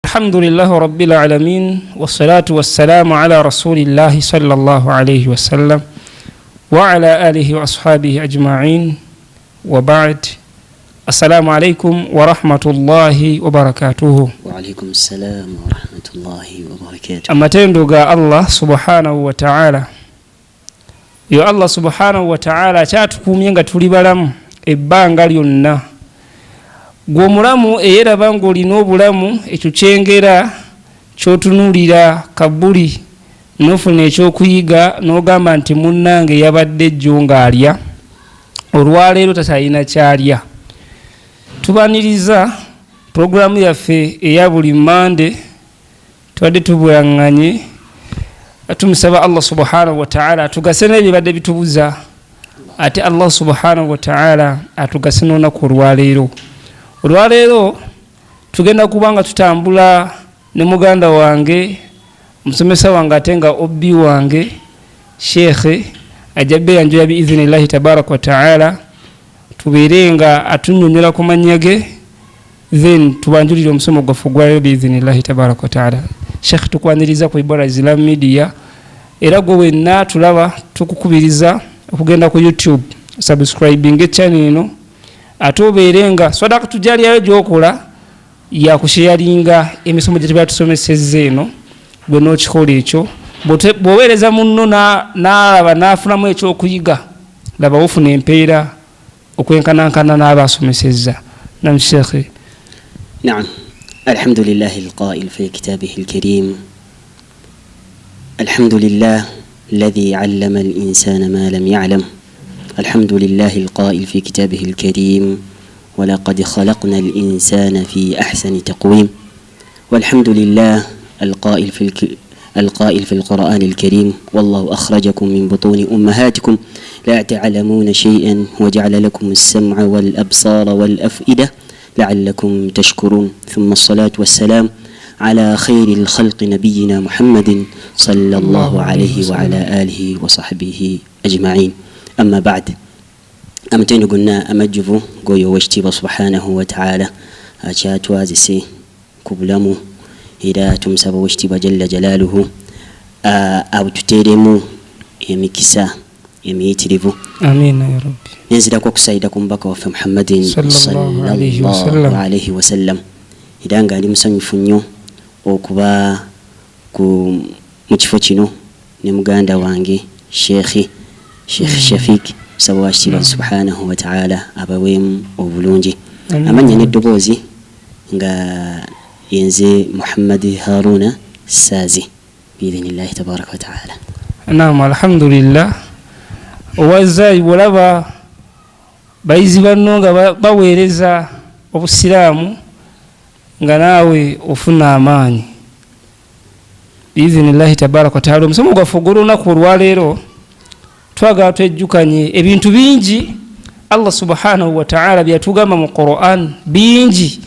الحمد لله رب العالمين والصلاة والسلام على رسول الله صلى الله عليه وسلم وعلى آله وأصحابه أجمعين وبعد. السلام عليكم ورحمة الله وبركاته. وعليكم السلام ورحمة الله وبركاته. أما تندقى الله سبحانه وتعالى yo Allah subhanahu wa ta'ala kyatukumye nga tuli balamu ebbanga lyonna. Gw'omulamu eyeraba ng'olina obulamu ekyo kyengera ky'otunuulira kabbuli n'ofuna ekyokuyiga n'ogamba nti munnange yabadde ejjo ng'alya olwaleero tatalina kyalya. Tubaniriza puroguramu yaffe eya buli Mande tubadde tubwanganye tumusaba Allah subhanahu wa ta'ala atugase n'ebibadde bitubuza ate Allah subhanahu wa ta'ala atugase n'olunaku olwaleero. Olwaleero tugenda kubanga tutambula ne muganda wange musomesa wange ate nga obbi wange Sheikh ajabbe yanjoya biiznillahi tabaraka wa ta'ala tubeere nga atunnyonnyola ku mannya ge then tubanjulire omusomo gwaffe gwaleero biiznillahi tabaraka wa ta'ala. Sheikh tukwaniriza ku Ibara Islam Media era gwe wenna tulaba tukukubiriza okugenda ku YouTube subscribing channel ino ate obeere nga sadaka tujaliyayo gyokola yakusharinga emisomo gye tuba tusomesezza eno gwe n'okikola ekyo bw'oweereza munno n'alaba n'afunamu ekyokuyiga laba wofuna empeera okwenkanankana n'abaasomesezza. Nam Sheikh. نعم الحمد لله القائل في كتابه الكريم الحمد لله الذي علم الإنسان ما لم يعلم. الحمد لله القائل في كتابه الكريم ولقد خلقنا الإنسان في أحسن تقويم. والحمد لله القائل في القرآن الكريم والله أخرجكم من بطون أمهاتكم لا تعلمون شيئا وجعل لكم السمع والأبصار والأفئدة لعلكم تشكرون. ثم الصلاة والسلام على خير الخلق نبينا محمد صلى الله عليه وعلى آله وصحبه أجمعين. أما بعد أمتين قلنا أمجفو قويو واشتب سبحانه وتعالى أشات وازسي كبلمو إذا تمسب واشتب جل جلاله أو تتيرمو يمكسا يميترفو. آمين يا رب. ننزل أكوك سيدكم بكو في محمد صلى الله عليه وسلم. إذا نقال مسان يفنيو okuba mu kifo kino ne muganda wange Sheikh Shafiq saba washtiba subhanahu wa ta'ala abaweemu obulungi. Amanya n'eddoboozi nga yenze Muhammad Haruna Sazi biidhnillahi tabaraka wa ta'ala. Naam, alhamdulillah. Owazaayi bw'olaba bayizi banno nga baweereza obusiraamu nga naawe ofuna amaanyi biiznillahi tabaraka wa ta'ala. Omusomo gwaffe ogw'olunaku olwaleero twagala twejjukanye ebintu bingi Allah subhanahu wa ta'ala byatugamba mu Qur'an bingi.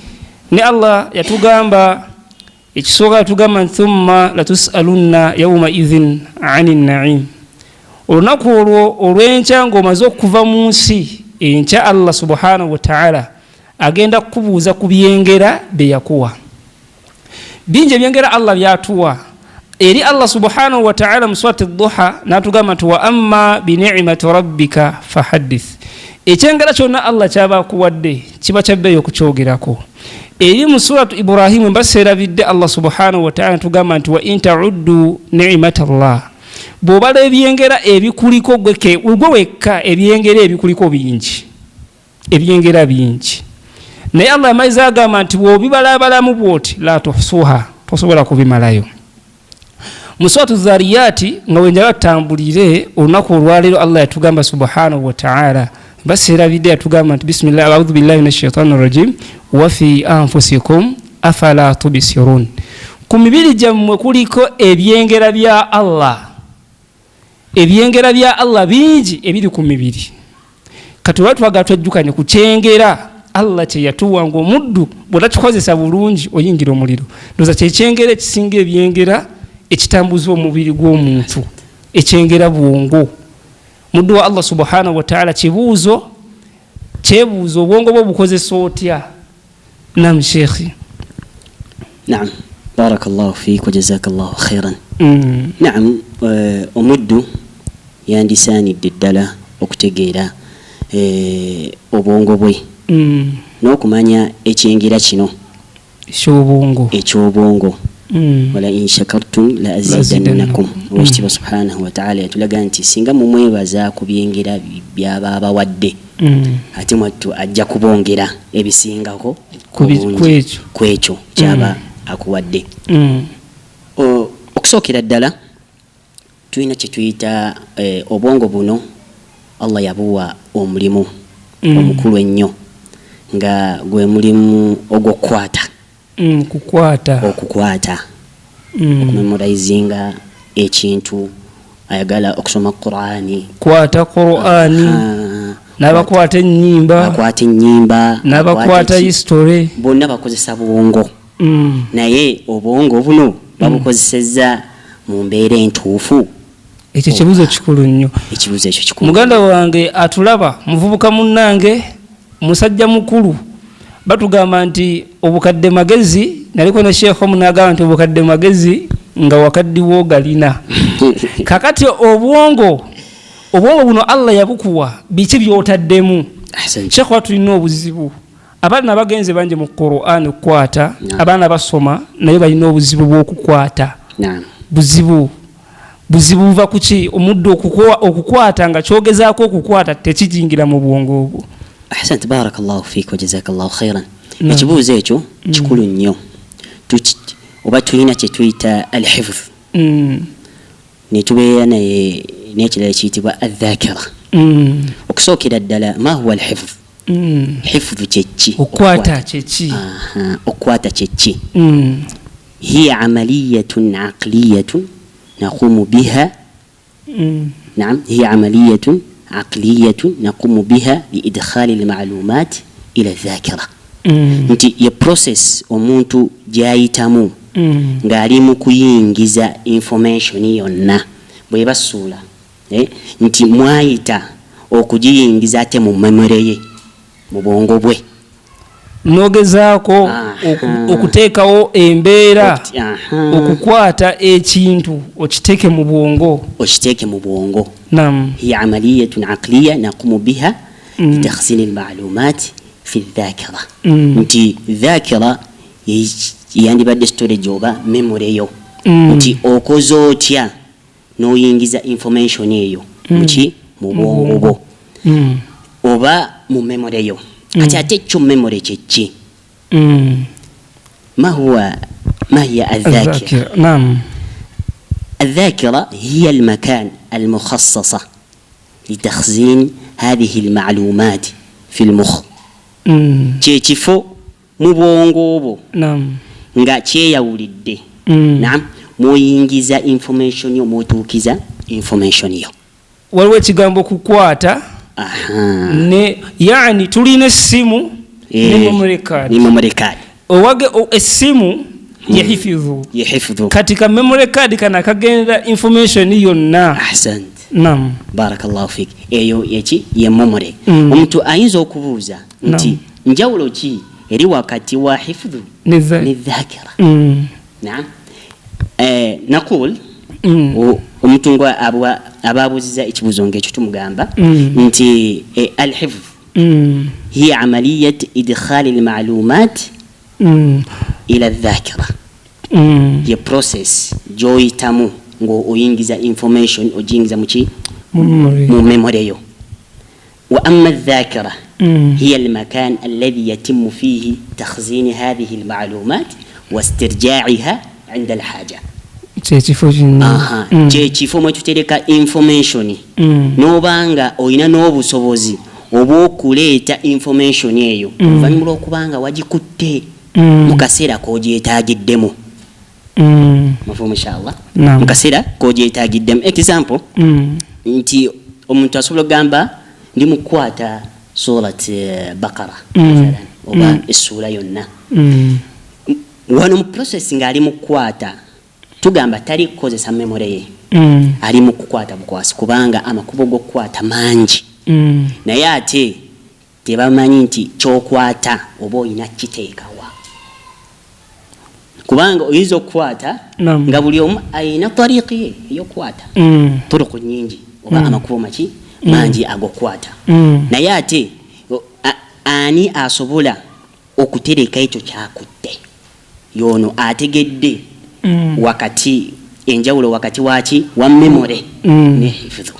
Ne Allah yatugamba ekisooka yatugamba thumma latus'alunna yawma idhin 'anil na'im. Olunaku olwo olw'enkya ng'omaze okuva mu nsi enkya Allah subhanahu wa ta'ala agenda kukubuuza ku byengera bye yakuwa. Bingi ebyengera Allah byatuwa eri Allah subhanahu wa ta'ala mu surati ad-duha n'atugamba nti wa amma bi ni'mati rabbika fahaddith. Ekyengera kyonna Allah kyaba kuwadde kiba kyabbeeyo okukyogerako. Eri mu suratu Ibrahim mbaseerabidde Allah subhanahu wa ta'ala n'atugamba nti wa in ta'uddu ni'mata Allah. Bw'obala ebyengera ebikuliko gwe wekka ebyengera ebikuliko bingi. Ebyengera bingi. Naye Allah amaiza agamba nti bw'obibalabalamu bw'oti la tuhsuha tosobola kubimalayo. Mu suratu Zariyati nga wenjala tutambulire olunaku olwaleero Allah yatugamba subhanahu wa ta'ala baseerabidde yatugamba nti bismillah a'udhu billahi minash shaitani rajim wa fi anfusikum afala tubsirun. Ku mibiri gyammwe kuliko ebyengera bya Allah. Ebyengera bya Allah bingi ebiri ku mibiri. Kati twagala twejjukanye ku kyengera Allah kye yatuwa ng'omuddu bw'otakikozesa bulungi oyingira omuliro. Ndoza kyekyengera ekisinga ebyengera ekitambuza omubiri gw'omuntu ekyengera bwongo. Muddu wa Allah subhanahu wa ta'ala kyebuuzo obwongo bwo bukozesa otya. Naam Sheikh. نعم بارك الله فيك وجزاك الله خيرا. نعم omuddu yandisaanidde ddala okutegeera obwongo bwe n'okumanya ekyengera kino ekyobwongo wala in shakartum la azidannakum. Oweekitiibwa subhanahu wa ta'ala yatulaga nti singa mumwebaza ku byengera byaba abawadde ate mwattu ajja kubongera ebisingako kwekyo kyaba akuwadde. Okusookera ddala tulina kye tuyita obwongo buno Allah yabuwa omulimu omukulu ennyo nga gwe mulimu ogw'okukwata okukwata okumemorizinga ekintu. Ayagala okusoma Qur'ani, kwata Qur'ani, n'abakwata ennyimba, n'abakwata history, bonna bakozesa bwongo. Naye obwongo buno babukozesezza mu mbeera entuufu? Ekyo kibuuzo kikulu nnyo. Ekibuuzo ekyo kikulu. Muganda wange atulaba, muvubuka munnange, musajja mukulu, batugamba nti obukadde magezi, naliko ne Sheikh omu n'agamba nti obukadde magezi nga wakaddiwo galina. Kakati obwongo buno Allah yabukuwa, biki by'otaddemu? Sheikh watulina obuzibu. Abaana bagenze bangi mu Qur'an okukwata, abaana basoma naye balina obuzibu bw'okukwata. Buzibu buva kuki? Omuddu okukwata nga kyogezaako okukwata tekijingira mu bwongo obwo. Ahsant, barakallahu fiik wa jazakallahu khairan. Ekibuuzo ekyo kikulu nnyo. Oba tulina kye tuyita al-hifz, ne tubeera naye n'ekirala kiyitibwa adh-dhakira. Okusookera ddala, ma huwa al-hifz? Hifdhu kyeki? Okukwata kyeki? Okukwata kyeki? hiya amaliyatun aqliyatun naqumu biha. نعم هي عملية عقلية نقوم بها لإدخال المعلومات إلى الذاكرة. nti ye process omuntu gyayitamu ng'ali mu kuyingiza information yonna bwe basuula nti mwayita okugiyingiza ate mu memory ye, mu bwongo bwe. Nogezaako okuteekawo embeera, okukwata ekintu okiteeke mu bwongo. Naam. hiya amaliyatun aqliya naqumu biha litakhsin almalumat fi dhakira. nti dhakira yandibadde storage oba memory yo. nti okoze otya n'oyingiza information eyo mu bwongo bwo oba mu memory yo. ate ekyo memory kyeki? ما هي الذاكرة؟ نعم. الذاكرة هي المكان المخصصة لتخزين هذه المعلومات في المخ. كيفو مبونغوبو. نعم. nga kyeyawulidde. Naam, muyingiza information yo, mutuukiza information yo. Waliwo ekigambo kukwata. Ne yani tulina essimu ne memory card. Owage essimu yehifidhu katika memory card kana kagenda information yonna. Ahsant. Naam. Barakallahu fik. Eyo yeki ye memory. Omuntu ayinza okubuuza nti njawulo ki eri wakati wa hifdhu ne dhakira? Naam. Naqul omuntu ngo ababuuziza ekibuuzo ng'ekyo tumugamba nti al-hifdh hiya amaliyat idkhal al-ma'lumat ila adh-dhakira. ye process gy'oyitamu ng'oyingiza information ogiyingiza mu memory yo. wa amma adh-dhakira hiya al-makan alladhi yatimmu fihi takhzin hadhihi al-ma'lumat wa istirja'iha 'inda al-haja. kyekifo mwe tutereka information n'obanga olina n'obusobozi obw'okuleeta information eyo oluvannyuma lw'okubanga wagikutte mu kaseera k'ogyetaagiddemu. Mafhumu inshallah. Mu kaseera k'ogyetaagiddemu. Example nti omuntu asobola okugamba ndi mu kukwata surat Baqara oba essuula yonna. Wano mu process ng'ali mu kukwata tugamba tali kukozesa memory ye, ali mu kukwata bukwasi kubanga amakubo g'okukwata mangi. Naye ate tebamanyi nti ky'okwata oba olina kiteekawa. kubanga oyinza okukwata nga buli omu ayina tariqi ye eyokukwata turuku nyingi oba amakubo maki mangi agokwata naye ate ani asobola okutereka ekyo kyakutte yono ategedde wakati enjawulo wakati waki wa memory ne hifdhu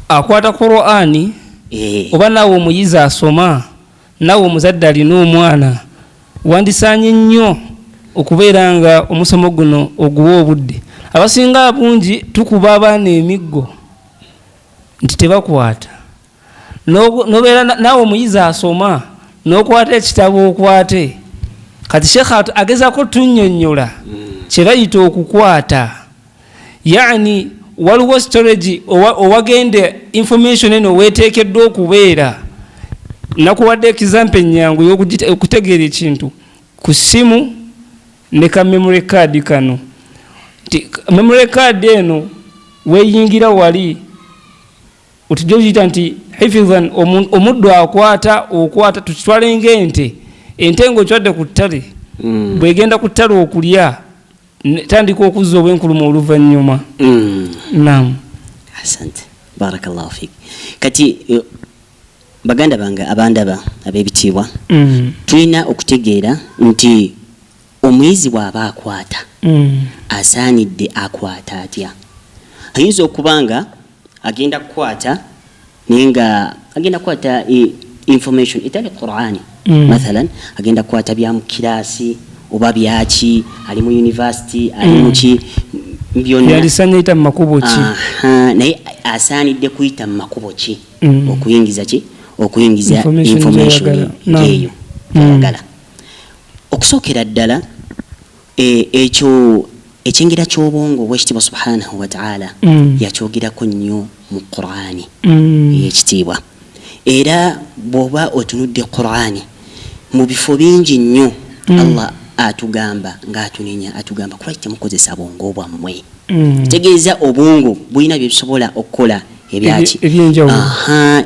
akwata Qur'ani oba nawe omuyizi asoma nawe omuzadde alina omwana wandisanye nnyo okubeera nga omusomo guno oguwa obudde. Abasinga bungi tukuba abaana emiggo nti tebakwata, nobeera nawe omuyizi asoma n'okwata ekitabo okwate. Kati Sheikh agezako tunnyonnyola kye bayita okukwata, yani waliwo storage owagende information eno weteekeddwa okubeera. Nakuwadde example nyangu y'okutegeera ekintu ku ssimu ne ka memory card kano. Memory card eno weyingira wali otujogita nti hifidhan omuddo okwata tukitwale ng'ente. Ente ng'otwadde ku ttale bwegenda ku ttale okulya tandika okuzza obwenkulumu oluvannyuma. Naam. Asante. Barakallahu fik. Kati baganda bange abandaba ab'ebitiibwa tulina okutegeera nti omuyizi bw'aba akwata asaanidde akwata atya. Ayinza okubanga agenda kukwata naye nga agenda kukwata information etali Qur'ani. Mathalan agenda kukwata bya mu kiraasi oba byaki, ali mu university, ali mu ki byonna yalisanye ita makubo ki. Naye asaanidde kuyita mu makubo ki okuyingiza ki okuyingiza information eyo yagala. Okusookera ddala ekyo ekyengera ky'obwongo obw'ekitiibwa subhanahu wa ta'ala yakyogerako nnyo mu Qur'ani ekitiibwa. Era bw'oba otunudde Qur'ani mu bifo bingi nnyo Allah atugamba ng'atunenya atugamba kulwaki temukozesa bwongo bwammwe. Tegeeza obwongo bulina bye busobola okukola ebyaki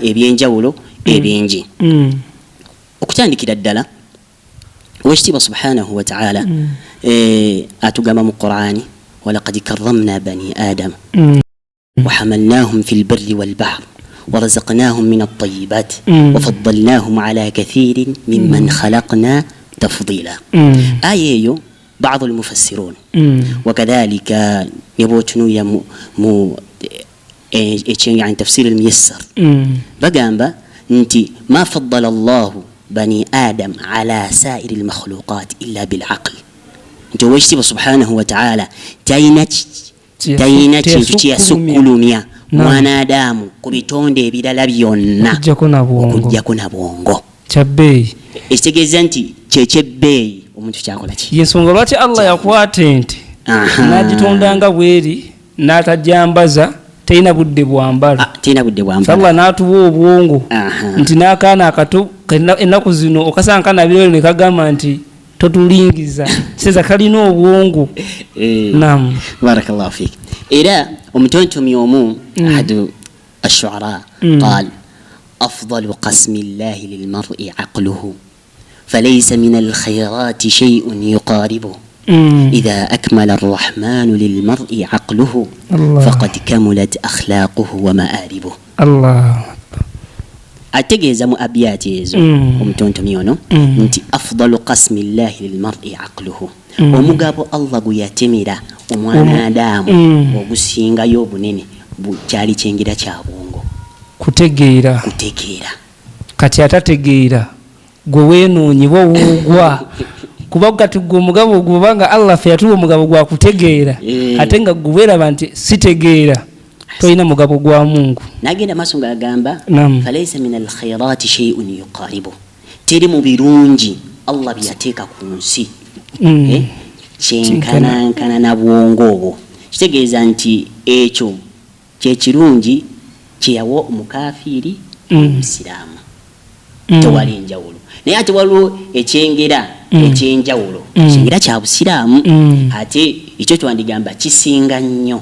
ebyenjawulo ebingi. Okutandikira ddala owekitiibwa subhanahu wa ta'ala atugamba mu Qur'ani walaqad karramna bani adama وحملناهم في البر والبحر ورزقناهم من الطيبات وفضلناهم على كثير ممن خلقنا تفضيلا. آية بعض المفسرون وكذلك يبوتنو يعني تفسير الميسر بقام انتي ما فضل الله بني آدم على سائر المخلوقات إلا بالعقل. انت وجتي سبحانه وتعالى تاينة تيسكلميا mwanadamu ku bitonde ebirala byonna okujjako na bwongo kyabbeeyi. ekitegeeza nti kyekyebeeyi omuntu kyakola ki. Yensonga lwaki Allah yakwata ente n'agitondanga bweri n'atajambaza terina budde bwambala. Allah n'atuwa obwongo nti n'akaana akato ennaku zino okasanga kanabiro ne kagamba nti totulingiza kiseza kalina obwongo. Naam. Barakallahu fik. Era omutontomi omu ahadu ash-shu'ara قال أفضل قسم الله للمرء عقله فليس من الخيرات شيء يقاربه إذا أكمل الرحمن للمرء عقله فقد كملت أخلاقه ومآربه. الله ategeeza mu abiyati ezo omutontomi ono nti afdalu qasmi llahi lilmar'i aqluhu, omugabo Allah gwe yatemera omwanadamu ogusingayo obunene kyali kyengera kya bwongo. Kutegeera kati atategeera gwe weenoonyibwa woogwa kuba kati gwe omugabo gubanga Allah fe yatuwa omugabo gwa kutegeera ate nga gwe weeraba nti sitegeera toyina mugabo gwa Mungu. Nagenda maaso ng'agamba falaysa min alkhairati shay'un yuqaribu, teri mu birungi Allah byateeka ku nsi kyenkanankana na bwongo obwo. Kitegeeza nti ekyo kyekirungi kyeyawa omukafiri omusiraamu, tewali enjawulo. Naye ate waliwo ekyengera ekyenjawulo, ekyengera kya busiraamu ate ekyo twandigamba kisinga nnyo.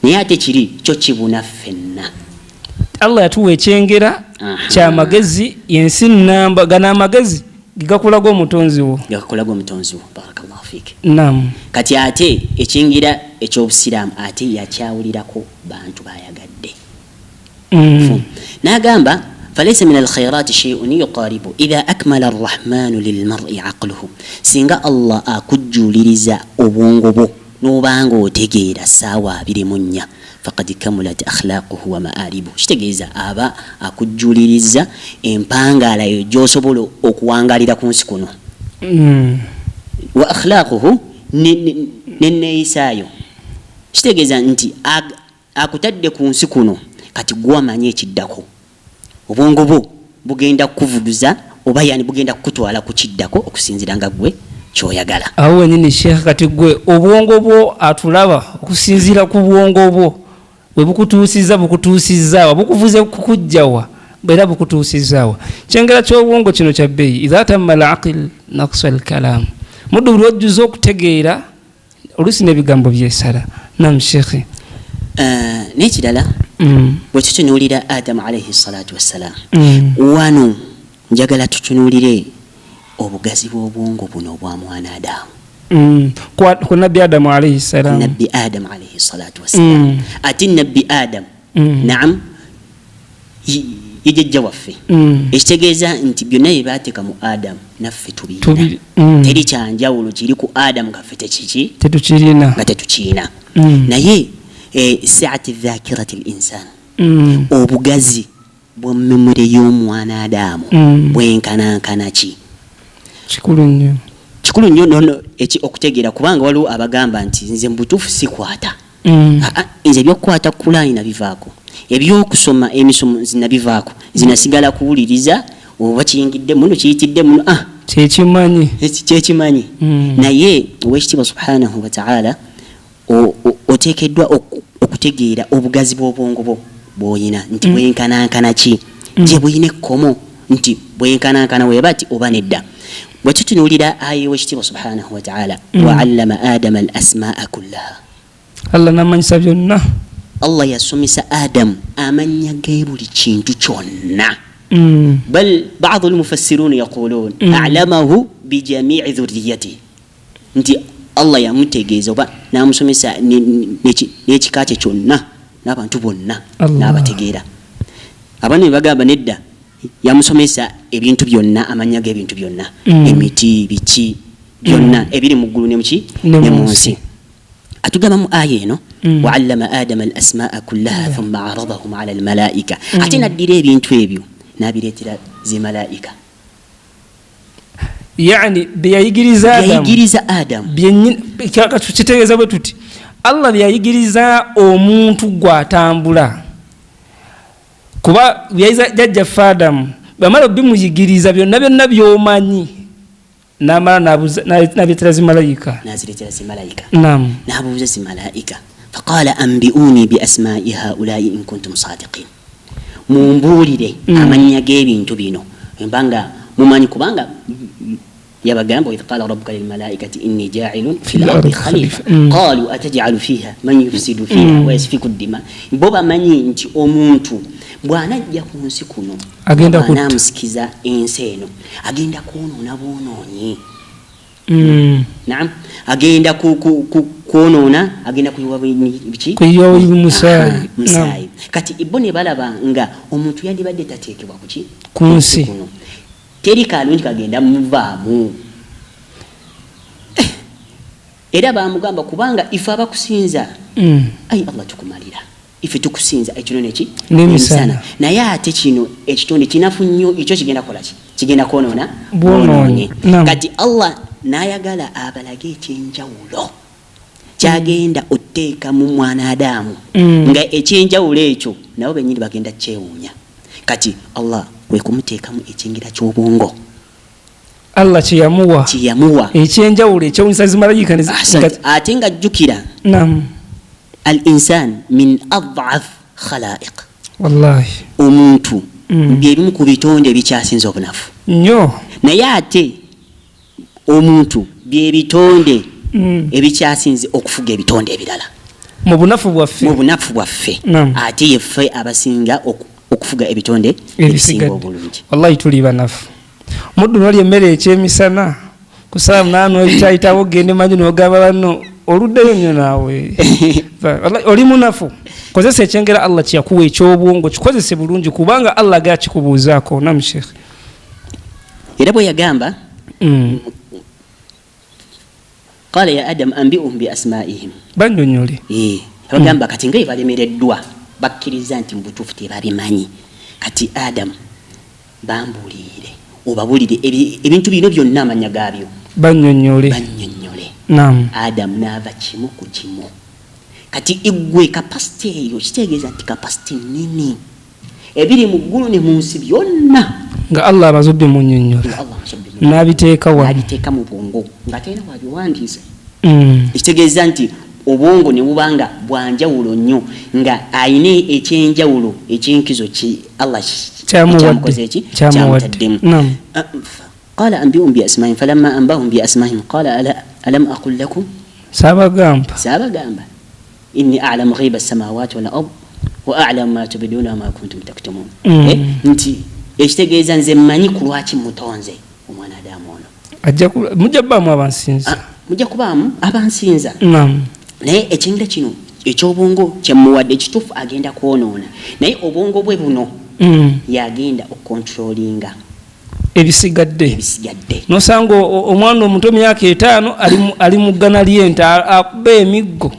Naye ate kiri kyo kibuna ffenna. Allah yatuwa ekyengera kya magezi yensi nnamba gana amagezi gakulaga omutonzi wo. Gakulaga omutonzi wo. Barakallahu fiki. Naam. Kati ate ekingira eky'obusiraamu ate yakyawulirako bantu bayagadde. N'agamba فليس من الخيرات شيء يقارب إذا أكمل الرحمن للمرء عقله سينغا الله أكجوليريزا أبونغبو نوبانغو تيجيرا ساوا بريمونيا فقد كملت أخلاقه ومآربه شتجيزا أبا أكجوليريزا إمبانغا لا يجوسبولو أكوانغاليدا كونسكونو وأخلاقه ننيسايو شتجيزا أنتي أكتد كونسكونو kati gwamanye ekiddako obwongo bwo bugenda kuvuduza oba yani bugenda kutwala ku kiddako okusinzira nga gwe kyoyagala. Awo wenyini Sheikh, kati gwe obwongo bwo atulaba okusinzira ku bwongo bwo we bukutuusizza bukuvuze kukujjawa bera bukutuusizzawa. Kyengera ky'obwongo kino kya bbeeyi idha tamma al-aql naqsa al-kalam muddu lwojjuza okutegeera olusi n'ebigambo byesala. Naam Sheikh. N'ekirala bwe tutunuulira Adamu alayhi salatu wassalam wano njagala tutunuulire obugazi bw'obwongo buno obwa mwana Adamu ku nabbi Adamu alayhi salam. Nabbi Adamu alayhi salatu wassalam ati nabbi Adamu naam yejjajja waffe ekitegeeza nti byonna bye baateeka mu Adamu naffe tubiina. Teri kyanjawulo kiri ku Adamu gaffe tetukirina naye saati dhakirati al-insan obugazi bwa memore y'omwana Adamu bwenkanankana ki kikulu nnyo nono okutegeera kubanga waliwo abagamba nti nze mbutuufu sikwata nze ebyokukwata Qur'ani nabivaako ebyokusoma emisomo zinabivaako zinasigala kuwuliriza oba kiyingidde muno kiyitidde muno kyekimanyi naye owekitiibwa subhanahu wa ta'ala oteekeddwa okutegeera obugazi bw'obwongo bwo bw'oyina nti bwenkanankana ki gye buyina ekkomo nti bwenkanankana weeba ti oba nedda. bwe tutunuulira aya owekitiibwa subhanahu wa ta'ala wa'allama adama al-asma'a kullaha Allah n'amanyisa byonna. Allah yasomesa Adamu amanya ge buli kintu kyonna. bal ba'd al-mufassirun yaqulun a'lamahu bi jami'i dhurriyyatihi nti Allah yamutegeeza oba n'amusomesa n'ekika kye kyonna n'abantu bonna n'abategeera. Abantu ne bagamba nedda yamusomesa ebintu byonna amanya g'ebintu byonna emiti biki byonna ebiri mu ggulu ne mu nsi. atugamba mu aya eno wa'allama adama al-asma'a kullaha thumma 'aradahum 'ala al-mala'ika ate naddira ebintu ebyo n'abireetera zi malaika. Yani byayigiriza Adamu kitegeeza bwe tuti Allah byayigiriza omuntu gw'atambula kuba byayiza jjajjaffe Adamu bamala bimuyigiriza byonna by'omanyi n'amala n'abireetera zi malayika. Naam. n'abuuza zi malaika faqala anbi'uni bi asma'i ha'ula'i in kuntum sadiqin mumbuulire amannya g'ebintu bino mbanga mumanyi kubanga yabagamba idh qala rabbuka lil malaikati inni ja'ilun fil ardi khalifa qalu ataj'alu fiha man yufsidu fiha wa yasfiku ad-dima. bo bamanyi nti omuntu bw'anajja ku nsi kuno agenda namusikiza ensi eno agenda kwonoona bwonoonyi. Naam agenda kwonoona agenda kuyiwa biki musaayi. Kati bo ne balaba nga omuntu yandibadde tateekebwa kuki ku nsi teri kalungi kagenda muvaamu era bamugamba kubanga ife abakusinza ayi Allah tukumalira ife tukusinza ekino neki n'emisana naye ate kino ekitonde kinafu nnyo ekyo kigenda kola ki kigenda kwonoona bwonoonye. kati Allah n'ayagala abalage ekyenjawulo kyagenda otteeka mu mwana Adamu nga ekyenjawulo ekyo nabo bennyini bagenda kyewuunya. Kati Allah kwe kumuteekamu ekingira ky'obwongo Allah kiyamuwa ekyenjawulo ekyewunyisa zi malayika ate nga jjukira al-insan min ad'af khalaiq wallahi omuntu byebimu ku bitonde bikyasinza obunafu nnyo naye ate omuntu bye bitonde ebikyasinze okufuga ebitonde ebirala mu bunafu bwaffe ate yeffe abasinga okufuga ebitonde ebisinga obulungi. Wallahi tuli banafu muddu noli emmere ekyemisana kusala munano ekitayitawo gende manyi n'ogamba banno oluddeyo nnyo naawe oli munafu kozesa ekyengera Allah kyakuwa ekyobwongo kikozese bulungi kubanga Allah gakikubuuzaako nam sheikh era bwe yagamba qala ya adam anbi'uhum bi asma'ihim bannyonnyole bagamba kati nga balemereddwa bakkiriza nti mu butuufu tebabimanyi kati adam bambuulire obabulire ebintu bino byonna amanya gaabyo bannyonnyole naam adam n'ava kimu ku kimu kati igwe kapasite eyo kitegeeza nti kapasite nini ebiri mu ggulu ne mu nsi byonna nga Allah abazudde mu nnyonnyola n'abiteeka mu bwongo nga tena wabiwandiise ekitegeeza nti obwongo ne bubanga bwanjawulo nnyo nga ayina ekyenjawulo ekyenkizo Allah kyamukoze eki kyamutaddemu قال أنبئهم بأسمائهم فلما أنبأهم بأسمائهم قال ألم أقل لكم سابا إني أعلم غيب السماوات والأرض وأعلم ما تبدون وما كنتم تكتمون نتي ekitegeeza nze mmanyi ku lwaki mutonze omwana Adamu ono mujja kubaamu abansinza naye ekyengera kino ekyobwongo kyemuwadde ekituufu agenda kwonoona naye obwongo bwe buno yagenda okukontrolinga ebisigadde nosanga omwana omuto myaka 5 ali mu ggana ly'ente akuba emiggo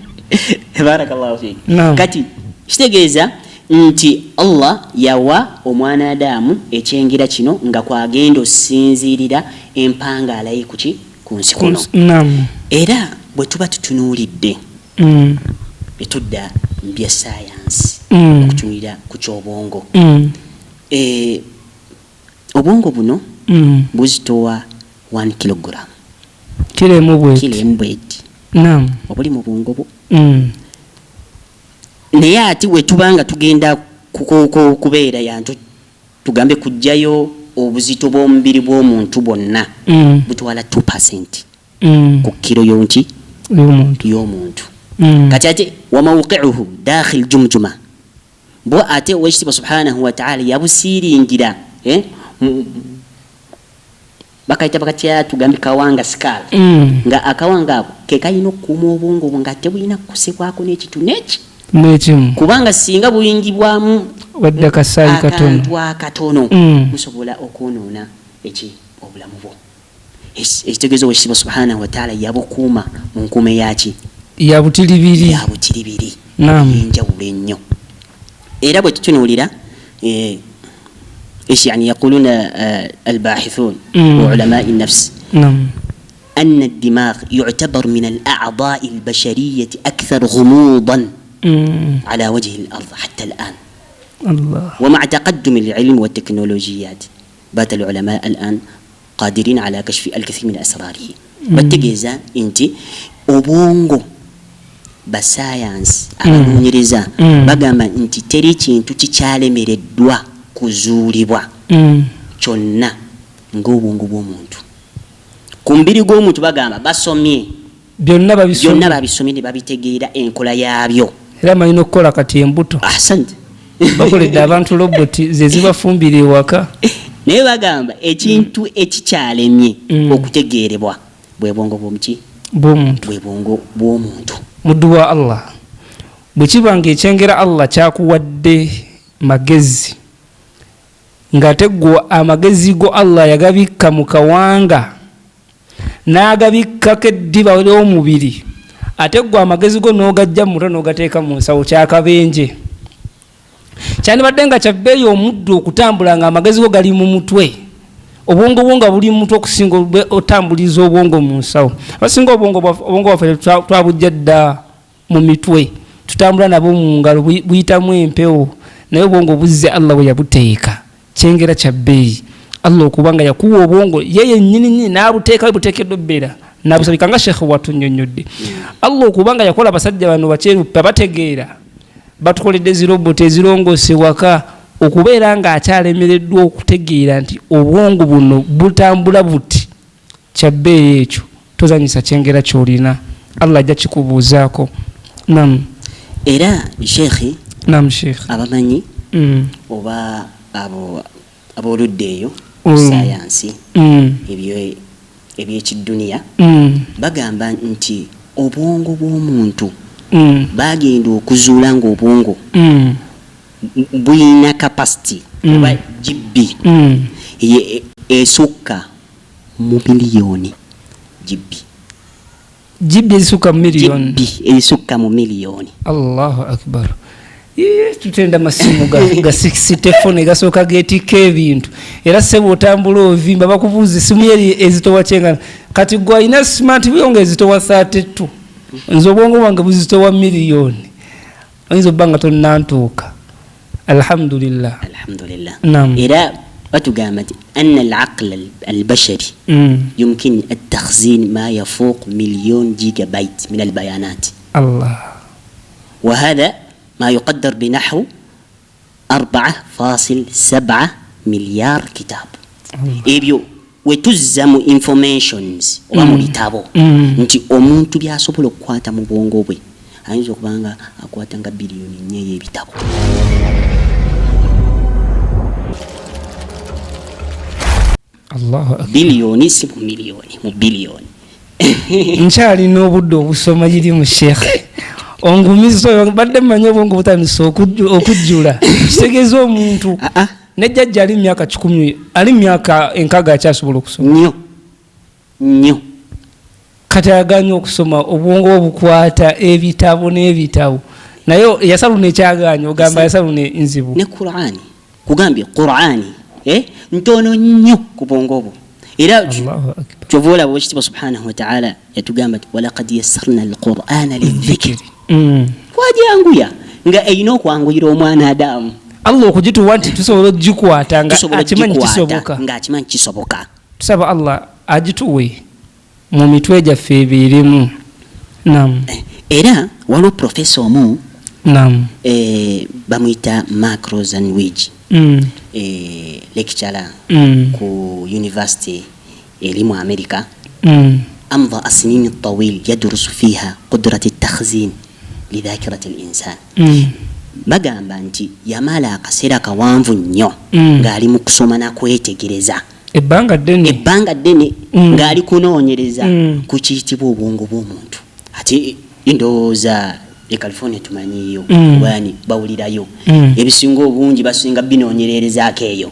barakallahu fik kati kitegeeza nti Allah yawa omwana Adamu ekyengera kino nga kwagenda osinziirira empangaala ye ku nsi kuno era bwe tuba tutunuulidde etudda mu bya sayansi okutunulira ku kyobwongo obwongo buno buzitowa 1 kilogram kiremu bweti obuli mu bwongo bwo naye ati we tubanga tugenda kubeera yantu tugambe kujjayo obuzito bw'omubiri bw'omuntu bwonna butwala 2% ku kiro y'omuntu kati ate wamawqi'uhu dakhil jumjuma bo ate wekitiibwa subhanahu wa ta'ala yabusiiringira bakayita bakatya tugambe kawanga skala nga akawanga ako ke kalina okukuuma obwongo bwo nga tebulina kukusibwako n'ekitu n'ekimu kubanga singa buyingibwamu wadde akasaayi katono musobola okwonoona obulamu bwo ekitegeeza wekitiibwa subhanahu wa ta'ala yabukuuma mu nkuume yaki ya butiribiri yenjawulo ennyo era bwe tutunuulira ايش يعني يقولون الباحثون وعلماء النفس ان الدماغ يعتبر من الاعضاء البشريه اكثر غموضا على وجه الارض حتى الان الله ومع تقدم العلم والتكنولوجيات بات العلماء الان قادرين على كشف الكثير من اسراره بتجيزا انت obwongo basayansi abanonyereza bagamba nti teri kintu kikyalemereddwa kuzuulibwa kyonna ng'obwongo bw'omuntu ku mubiri gw'omuntu bagamba basomye byonna babisomye ne babitegeera enkola yaabyo era malina okukola kati embuto asante bakoledde abantu roboti ze zibafumbira ewaka naye bagamba ekintu ekikyalemye okutegeerebwa bwe bwongo bw'omuntu muddu wa Allah bwe kiba ng'ekyengera Allah kyakuwadde magezi ng'ate gwe amagezi go Allah yagabikka mu kawanga n'agabikkako eddiba ly'omubiri ate gwe amagezi go n'ogajja mu muto n'ogateeka mu nsawo kyakabenje kyandibadde nga kyabbeeyi omuddu okutambula ng'amagezi go gali mu mutwe obwongo bwo nga buli mutwe okusinga otambuliza obwongo mu nsawo abasinga obwongo bwaffe twabujja dda mu mitwe tutambula nabo mu ngalo buyitamu empewo naye obwongo buzze Allah bwe yabuteeka kyengera kyabbeeyi Allah okubanga yakuwa obwongo yeye nnyini n'abuteeka buteekeddwa ebbeera n'abusabika nga Sheikh watunnyonnyodde Allah okubanga yakola abasajja bano bakyeruppe bategeera batukoledde ziroboti ezirongoose waka okubeera nga akyalemereddwa okutegeera nti obwongo buno butambula buti kyabbeeyi ekyo tozanyisa kyengera kyolina Allah ajja kikubuuzaako nam era Sheikh nam Sheikh abamanyi oba abooludde eyo science ebyekidduniya bagamba nti obwongo bw'omuntu bagenda okuzuula ng'obwongo buyina capacity oba GB esukka mu miliyoni GB esukka mu miliyoni. Allahu akbar. Tutenda masimu ga 6 telefone gasooka geetikka ebintu era sebo otambula ovimba bakubuuza simu yeri ezitowa kyengana kati gwe alina smart byonga ezitowa 32 nze obwongo bwange buzitowa miliyoni oyinza obba nga tonnantuuka. Alhamdulillah. Naam. Era batugamba nti anna al-aql al-bashari yumkin at-takhzin ma yafuq milyon gigabyte min al-bayanat. Allah. وهذا ما يقدر بنحو 4.7 مليار كتاب. ebyo wetuzzamu informations oba mu bitabo nti omuntu byasobola okukwata mu bwongo bwe ayinza okubanga akwata nga biliyoni 4 y'ebitabo. Allahu akbar. Biliyoni si mu miliyoni, mu biliyoni. Nkyali n'obudde obusoma giri mu Sheikh. Ongumizo badde manye obwongo butandise okujjula. Kitegeeza omuntu nejjajja ali myaka 10 ali myaka enkaga akyasobola okusoma. Nnyo. Kati aganya okusoma obwongo obukwata ebitabo n'ebitabo. Nayo yasaluna ekyaganya ogamba yasaluna enzibu. Ne Qur'ani. Kugambye Qur'ani ntono nnyo ku bwongo obwo. Era chovola bw'ekitiibwa subhanahu wa ta'ala yatugamba walaqad yassarna al-Qur'ana lidhikri. Kwajanguya nga eyina okwanguyira omwana Adamu. Allah okugituwa nti tusobola ogikwata nga akimanyi kisoboka. Tusaba Allah agituwe mu mitwe gyaffe ebirimu. Naam. Era waliwo profesa omu bamuyita Mark Rosenwich. Lecturer ku university eri mu America. أمضى السنين الطويل يدرس فيها قدرة التخزين لذاكرة الإنسان. bagamba nti yamala akaseera kawanvu nnyo ng'ali mu kusoma nakwetegereza ebbanga ddene ng'ali kunoonyereza ku kiyitibwa obwongo bw'omuntu. Ati ndowooza e California tumanyiyo bwani bawulirayo ebisinga obungi basinga binoonyererezaako eyo.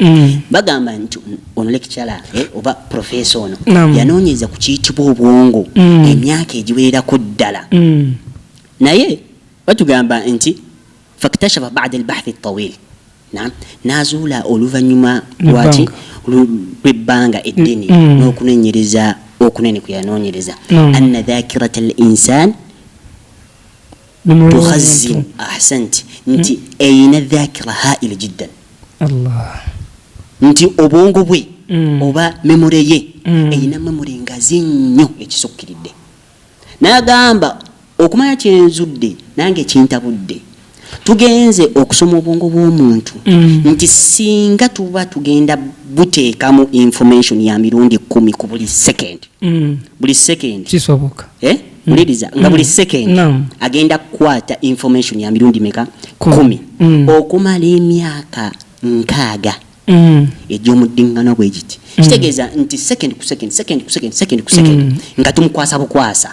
Bagamba nti ono lecturer oba professor ono yanoonyeza ku kiyitibwa obwongo emyaka egiwererako ddala. Naye batugamba nti faktashafa ba'da al-bahth at-tawil. Naam, nazuula oluvannyuma lw'ebbanga eddene n'okunoonyereza okunene kwe yanoonyereza anna dhakirata al-insan تخزن. أحسنت. نتي أين الذاكرة هائلة جدا. الله. نتي أبونغو بوي أوبا ميموريه أين ميموري غازينيو يتسوكيريدي ناغامبا okumanya kyenzudde nange kintabudde tugenze okusoma obwongo bw'omuntu nti singa tuba tugenda buteekamu information ya mirundi 10 ku buli second kisoboka muliriza nga buli second agenda kukwata information ya mirundi meka 10 okumala emyaka 6 egy'omuddingano bwegiti kitegeeza nti second ku second nga tumukwasa bukwasa.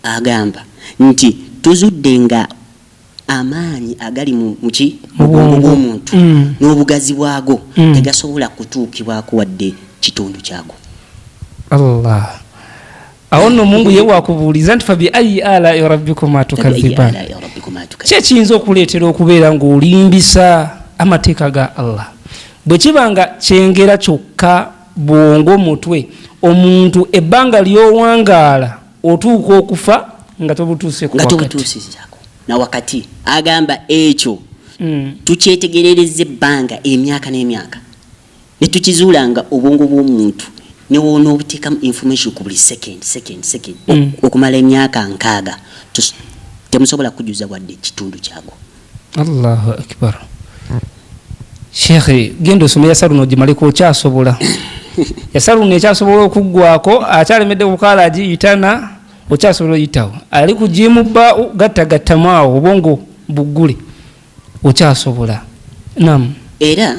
Agamba nti tuzudde nga amaanyi agali mu bwongo bw'omuntu n'obugazi bwago tegasobola kutuukibwako wadde kitundu kyago. Allah. Awo nno Mungu ye wakubuuliza nti fabi ayi ala rabbikuma tukazziban. Kye kiyinza okuleetera okubeera ng'olimbisa amateeka ga Allah. Bwe kibanga kyengera kyokka bwongo mutwe omuntu ebbanga ly'owangaala otuuka okufa nga tobutuuseeko na wakati. Agamba ekyo tukyetegerereza ebbanga emyaka n'emyaka ne tukizuulanga obwongo bw'omuntu ne woona obuteekamu information ku buli second okumala emyaka 6 temusobola kujuza wadde ekitundu kyago. Allahu akbar. Sheikh genda osome yasaluno gimaleko okyasobola yasaluno ekyasobola okuggwako akyalemedde okukaala agiyitana okyasobola oyitawo ali ku jimu bba gattagattamu obwongo buggule okyasobola. Naam. Era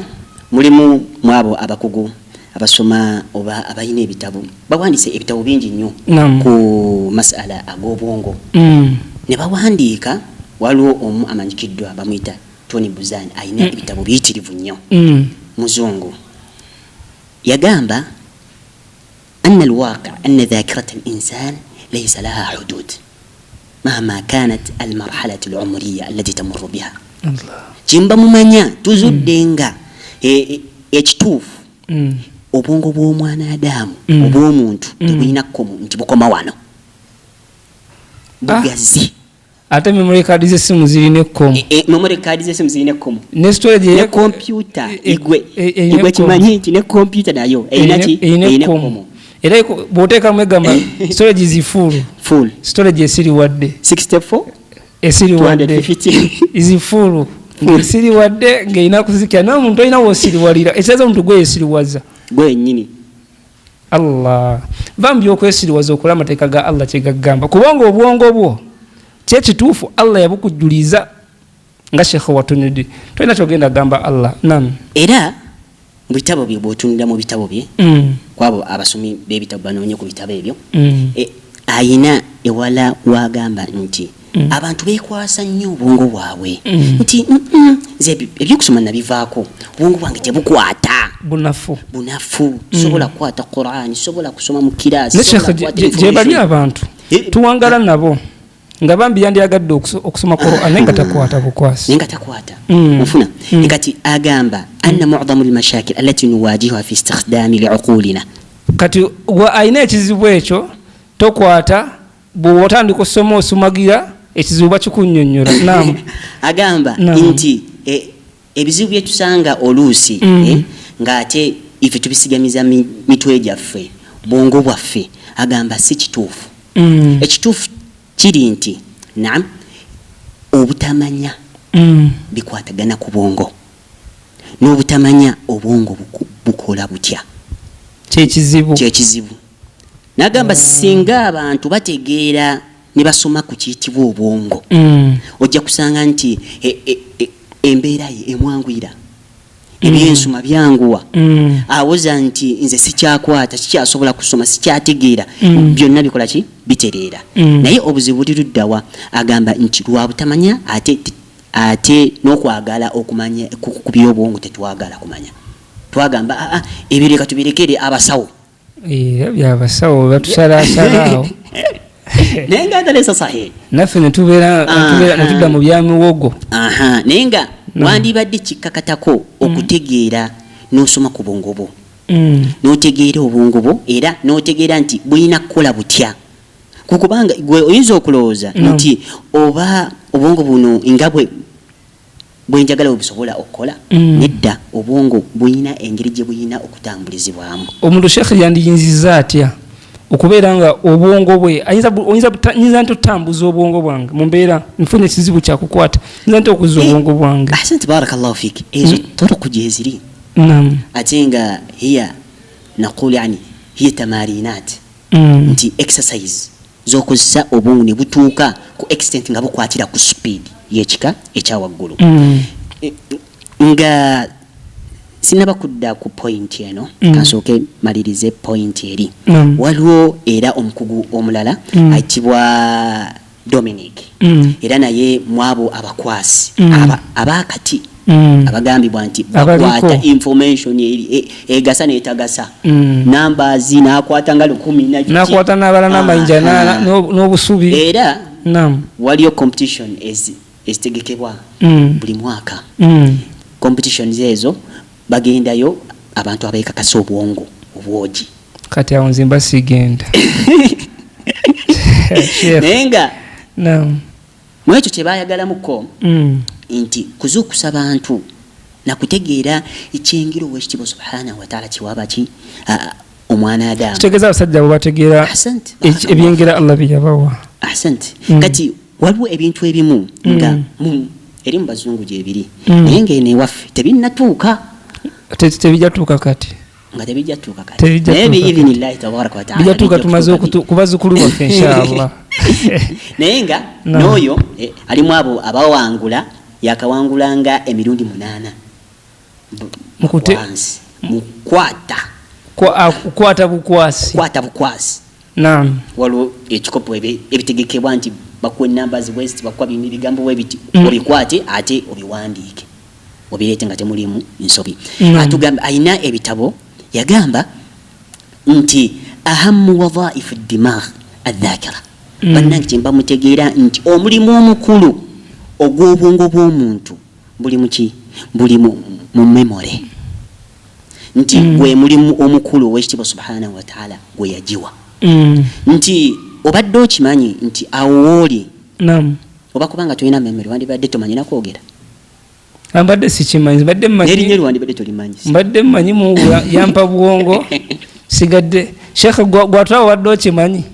mulimu mwabo abakugu abasoma oba abayina ebitabo bawandiise ebitabo bingi nnyo ku masala ag'obwongo ne bawandiika. Waliwo omu amanyikiddwa bamuyita Tony Buzan ayina ebitabo biyitirivu nnyo muzungu. Yagamba anna alwaqi anna dhakirat alinsan laysa laha hudud mahma kanat almarhalat alumriya allati tamurru biha. Kimba mumanya tuzudde nga ekituufu obwongo bw'omwana Adamu obw'omuntu tebulina kkomo nti bukoma wano bugazi. Ate memory card z'essimu zirina ekkomo. Memory card z'essimu zirina ekkomo. Ne storage ya computer igwe kimanyi nti ne computer nayo eyina ekkomo. Era bw'oteekamu egamba storage is full. Storage esiri wadde 64 esiri wadde is full. Esiri wadde ng'erina kuzikya n'omuntu olina w'osiriwalira ekiraza omuntu gwe yesiriwaza gwe nnyini. Allah bambi okwesiriwaza okola amateeka ga Allah kye gagamba kubanga obwongo bwo kyekituufu Allah yabukujjuliza nga Sheikh watunidi tolina kyogenda gamba Allah. Nam era mu bitabo bye bw'otunira mu bitabo bye kwabo abasomi b'ebitabo banoonye ku bitabo ebyo ayina ewala wagamba nti abantu beekwasa nnyo obwongo bwabwe nti nze ebyokusoma nabivaako obwongo bwange tebukwata bunafu sobola kukwata Qur'an sobola kusoma mu kiraasi gye bali abantu tuwangala nabo nga bambi yandiyagadde okusoma Qur'an nenga takwata bukwasi nenga takwata ofuna kati agamba anna mu'dhamu al-mashakil allati nuwajihuha fi istikhdami li'uqulina. Kati wa aina ekizibu ekyo tokwata bw'otandika okusoma osumagira ekizibu bakikunnyonnyola. Naam agamba nti ebizibu bye tusanga oluusi ng'ate ife tubisigamiza mitwe gyaffe bwongo bwaffe agamba si kituufu. Ekituufu kiri nti naam obutamanya bikwatagana ku bwongo n'obutamanya obwongo bukola butya kyekizibu. Nagamba singa abantu bategeera ne basoma ku kiyitibwa obwongo ojja kusanga nti embeera ye emwanguyira ebyensoma byanguwa awoza nti nze sikyakwata sikyasobola kusoma sikyategeera byonna bikola ki bitereera. Naye obuzibu buli luddawa agamba nti lwa butamanya ate n'okwagala okumanya ku by'obwongo tetwagala kumanya twagamba ebyo leka tubirekere abasawo byabasawo batusalaasalawo naye nga atalesa sahi naffe netubeera netudda mu byamiwogo naye nga wandibadde kikkakatako okutegeera n'osoma ku bwongo bwo n'otegeera obwongo bwo era n'otegeera nti bulina kukola butya kukubanga gwe oyinza okulowooza nti oba obwongo buno nga bwenjagala obusobola okukola nedda obwongo bulina engeri gye bulina okutambulizibwamu. Omuntu Sheikh yandiyinziza atya okubeera nga obwongo bwe ayinza nti otambuza obwongo bwange mu mbeera nfunye ekizibu kyakukwata ayinza nti okuzza obwongo bwange. Ahsante barakallahu fiki ezo turuku gye ziri ate nga hiya naqul yani hiya tamarinat nti exercise zokozesa obwongo ne butuuka ku extent nga bukwatira ku speed yekika ekyawaggulu nga sinaba kudda ku point eno kansooke malirize point eri waliwo era omukugu omulala ayitibwa Dominic era naye mwabo abakwasi abakati abagambibwa nti bakwata information eri egasa netagasa numbers nakwata nga 10 nakwata nabala namayinja n'obusubi era waliyo competition ezitegekebwa buli mwaka competitions ezo bagendayo abantu abeekakasa obwongo obwogi kati awo nze mba sigenda naye nga mwekyo kye baayagalamuko nti kuzuukusa bantu nakutegeera ekyengiro ow'ekitiibwa subhanahu wataala kiwaba ki omwana Adamu kitegeeza abasajja abo bategeera ebyengera Allah bye yabawa. Asante kati waliwo ebintu ebimu nga eri mu bazungu gyebiri naye ng'eno ewaffe tebinnatuuka tebijatuuka kati nga tebijatuuka kati naye biidhinillahi tabaraka wataala bijatuuka tumaze kubazukulu baffe inshallah. Naye nga n'oyo alimu abo abawangula yakawangulanga emirundi 8 mukwata kwata bukwasi naam waliwo ekikopo ebitegekebwa nti bakuwa numbers west bakuwa bigambo webiti obikwate ate obiwandiike obireete nga temulimu nsobi atugamba ayina ebitabo yagamba nti ahamu wadhaifu dimagh adhakira bannange kyemba mutegeera nti omulimu omukulu ogw'obwongo bw'omuntu buli mu memory nti gwe mulimu omukulu ow'ekitiibwa subhanahu wa ta'ala gwe yagiwa nti obadde okimanyi nti awooli oba kubanga tolina memory wandibadde tomanyina kwogera mbadde sikimanyi erinnya lwandibadde tolimanyi mbadde mmanyi mu yampa bwongo sigadde shekhe gwatulawo wadde okimanyi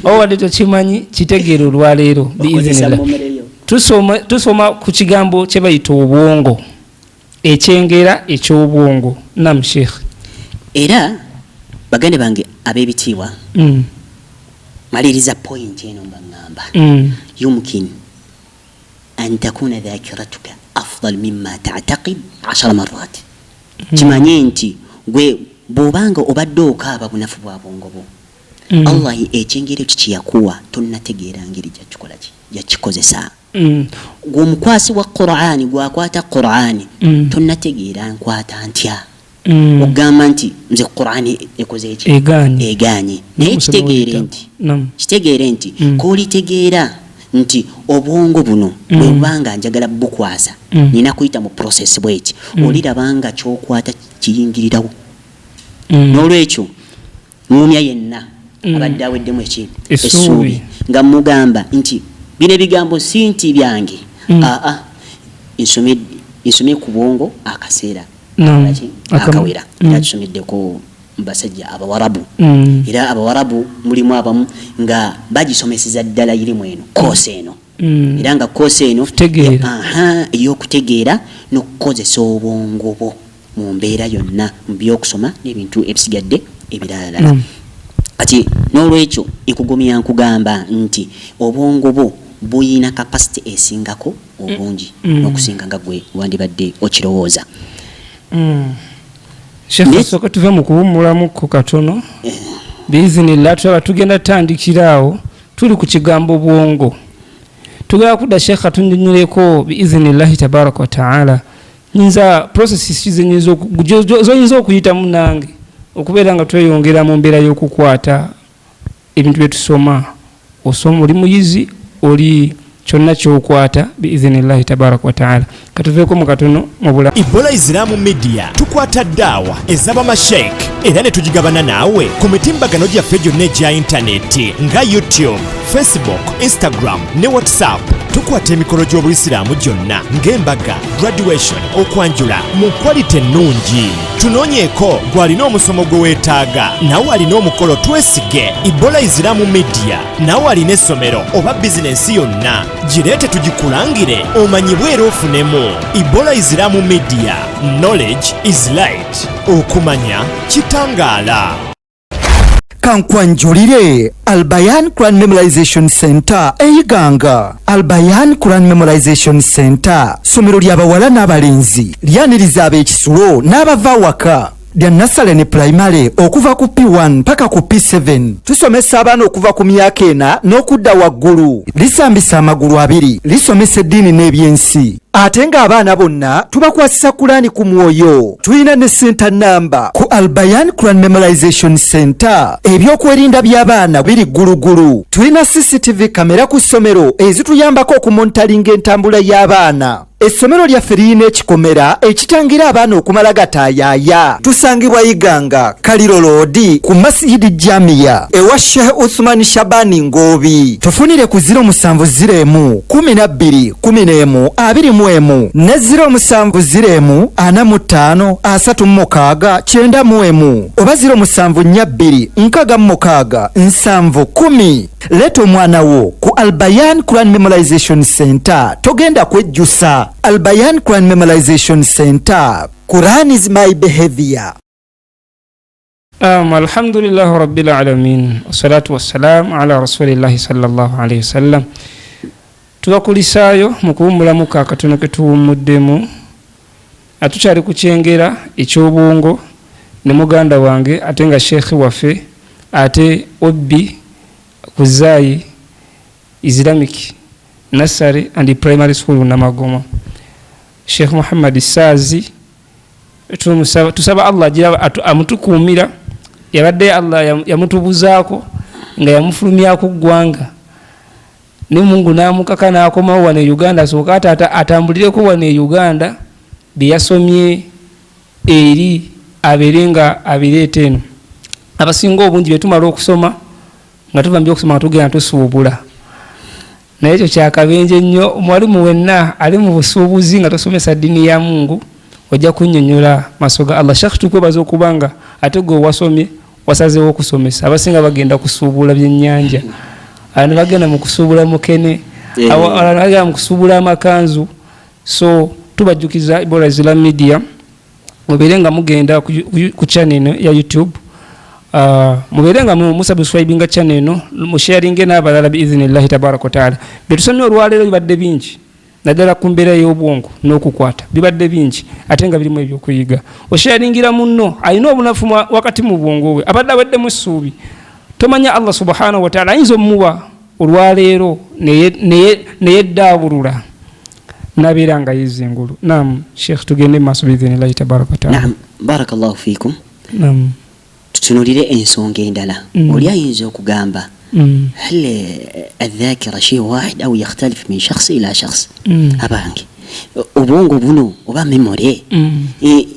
wadde tokimanyi kitegeera olwaleero biizinillah tusoma ku kigambo kye bayita obwongo ekyengera eky'obwongo nam shekhe era bagande bange ab'ebitiibwa maliriza point eno mbangamba yumkin an takuna dhakiratuka afdal mimma ta'taqid 10 marrat kimanye nti gwe bwobanga obadde okaaba bunafu bwa bwongo bwo Allah ekyengere kiyakuwa tonnategeera ngeri yakikozesa gw'omukwasi wa Qur'ani gwakwata Qur'ani tonnategeera nkwata ntya ogamba nti nze Qur'ani ekoze eki eganye naye kitegeere nti koolitegeera nti obwongo buno bwebanga njagala bukwasa nina kuyita mu process bweki olirabanga kyokwata kiyingirirawo n'olwekyo mwumya yenna abadde aweddemu essuubi nga mugamba nti bino ebigambo si nti byange nsomye ku bwongo akaseera akawera era kisomeddeko mbasajja abawarabu era abawarabu mulimu abamu nga bagisomeseza ddala irimu eno koose eno era nga koose eno ey'okutegeera n'okukozesa obwongo bwo mu mbeera yonna mu by'okusoma n'ebintu ebisigadde ebirala kati n'olwekyo ekugumya nkugamba nti obwongo bwo buyina capacity esingako obungi n'okusinga nga gwe wandibadde okirowooza Sheikh soka tuve mu kuwumulamu ku katono biizinillah tulaba tugenda tandikiraawo tuli ku kigambo bwongo tugenda kudda Sheikh atunnyireko biizinillah tabaraka wa taala nyinza processes zonyinza okuyita munange okubeera nga tweyongera mu mbeera y'okukwata ebintu bye tusoma osoma oli muyizi oli kyonna kyokwata biizinillahi tabaraka wa taala katuveeko mu katono mu bulamu Ebola Islamu Media tukwata ddaawa ez'abamashek era ne tugigabana naawe ku mitimbagano gyaffe gyonna egya intaneti nga YouTube, Facebook, Instagram ne WhatsApp. Tukwata emikolo gy'obuyisiraamu gyonna ng'embaga, graduation, okwanjula mu kwalite ennungi. Tunoonyeeko gw'alina omusomo gwe weetaaga nawe alina omukolo twesige. Ebola Islamu Media nawe alina essomero oba bizinensi yonna gireete tugikulangire omanyibwe era ofunemu. Ebola Islamu Media, knowledge is light. Okumanya kitangaala. Kankwanjulire Albayan Quran Memorization Center eyiganga. Albayan Quran Memorization Center somero ly'abawala n'abalenzi lyaniriza ab'ekisulo n'abava waka lya nasale ne primary okuva ku P1 paka ku P7. Tusomesa abaana okuva ku myaka 4 n'okudda waggulu. Lisambisa amagulu abiri, lisomesa eddiini n'ebyensi. Ate ng'abaana bonna tubakwasisa Kurani ku mwoyo. Tulina ne center number ku Albayan Quran Memorization Center. Ebyokwerinda by'abaana biri gulugulu. Tulina CCTV kamera ku ssomero ezituyambako okumontalinga entambula y'abaana. Essomero lyaffe lirina ekikomera ekitangira abaana okumala gatayaaya. Tusangibwa Iganga, Kaliro Road ku Masjid Jamia ewa Sheikh Uthman Shabani Ngobi. Tufunire ku 070 12 11 21 ne 070 45 36 91 oba 072 nkaaga 710. Leto omwana wo ku Albayan Quran Memorization Center togenda kwejjusa. Albayan Quran Memorization Center. Quran is my behavior. Alhamdulillah rabbil alamin wassalatu wassalamu ala rasulillahi sallallahu alayhi wasallam. Tubakulisaayo mu kuwummulamu ka katono ke tuwummuddemu atukyali ku kyengera eky'obwongo ne muganda wange ate nga sheekhi waffe ate obbi kuzayi Islamic Nursery and Primary School Namagoma Sheikh Muhammad Sazi tusaba Allah amutukuumira yabadde Allah yamutubuzaako nga yamufulumyako ggwanga ne Mungu namukaka n'akomawo wano e Uganda asooka atambulireko wano e Uganda bye yasomye eri abeerenga abireeta eno abasinga obungi bye tumala okusoma nga tuva mbyo okusoma nga tugenda tusuubula naye ekyo kyakabenje nnyo omwalimu wenna ali mu busuubuzi nga tosomesa ddiini ya Mungu ojja kunnyonnyola maaso ga Allah. Sheikh tukwebaza okubanga ate gwe wasomye wasazeewo okusomesa. Abasinga bagenda kusuubula byennyanja, abana bagenda mu kusuubula mukene, abana bagenda mu kusuubula amakanzu. So tubajjukiza Ebola Islam Media mubeere nga mugenda ku channel ya YouTube, mubeere nga musubscribinga channel eno, musharinge n'abalala biiznillahi tabaraka wa taala. Betusomye olwaleero bibadde bingi naddala ku mbeera y'obwongo n'okukwata bibadde bingi ate nga birimu ebyokuyiga. Osharingira munno alina obunafu wakati mu bwongo bwe abadde aweddemu essuubi, tomanya Allah subhanahu wa taala ayinza omuwa olwaleero neyeddabulula nabeera nga yizza engulu. Naam Sheikh, tugende mu maaso biiznillahi tabaraka wa taala. Naam, barakallahu fiikum. Naam, tutunulire ensonga endala. Oli ayinza okugamba هل الذاكرة شيء واحد أو يختلف من شخص إلى شخص؟ أبانك ubongo buno oba memory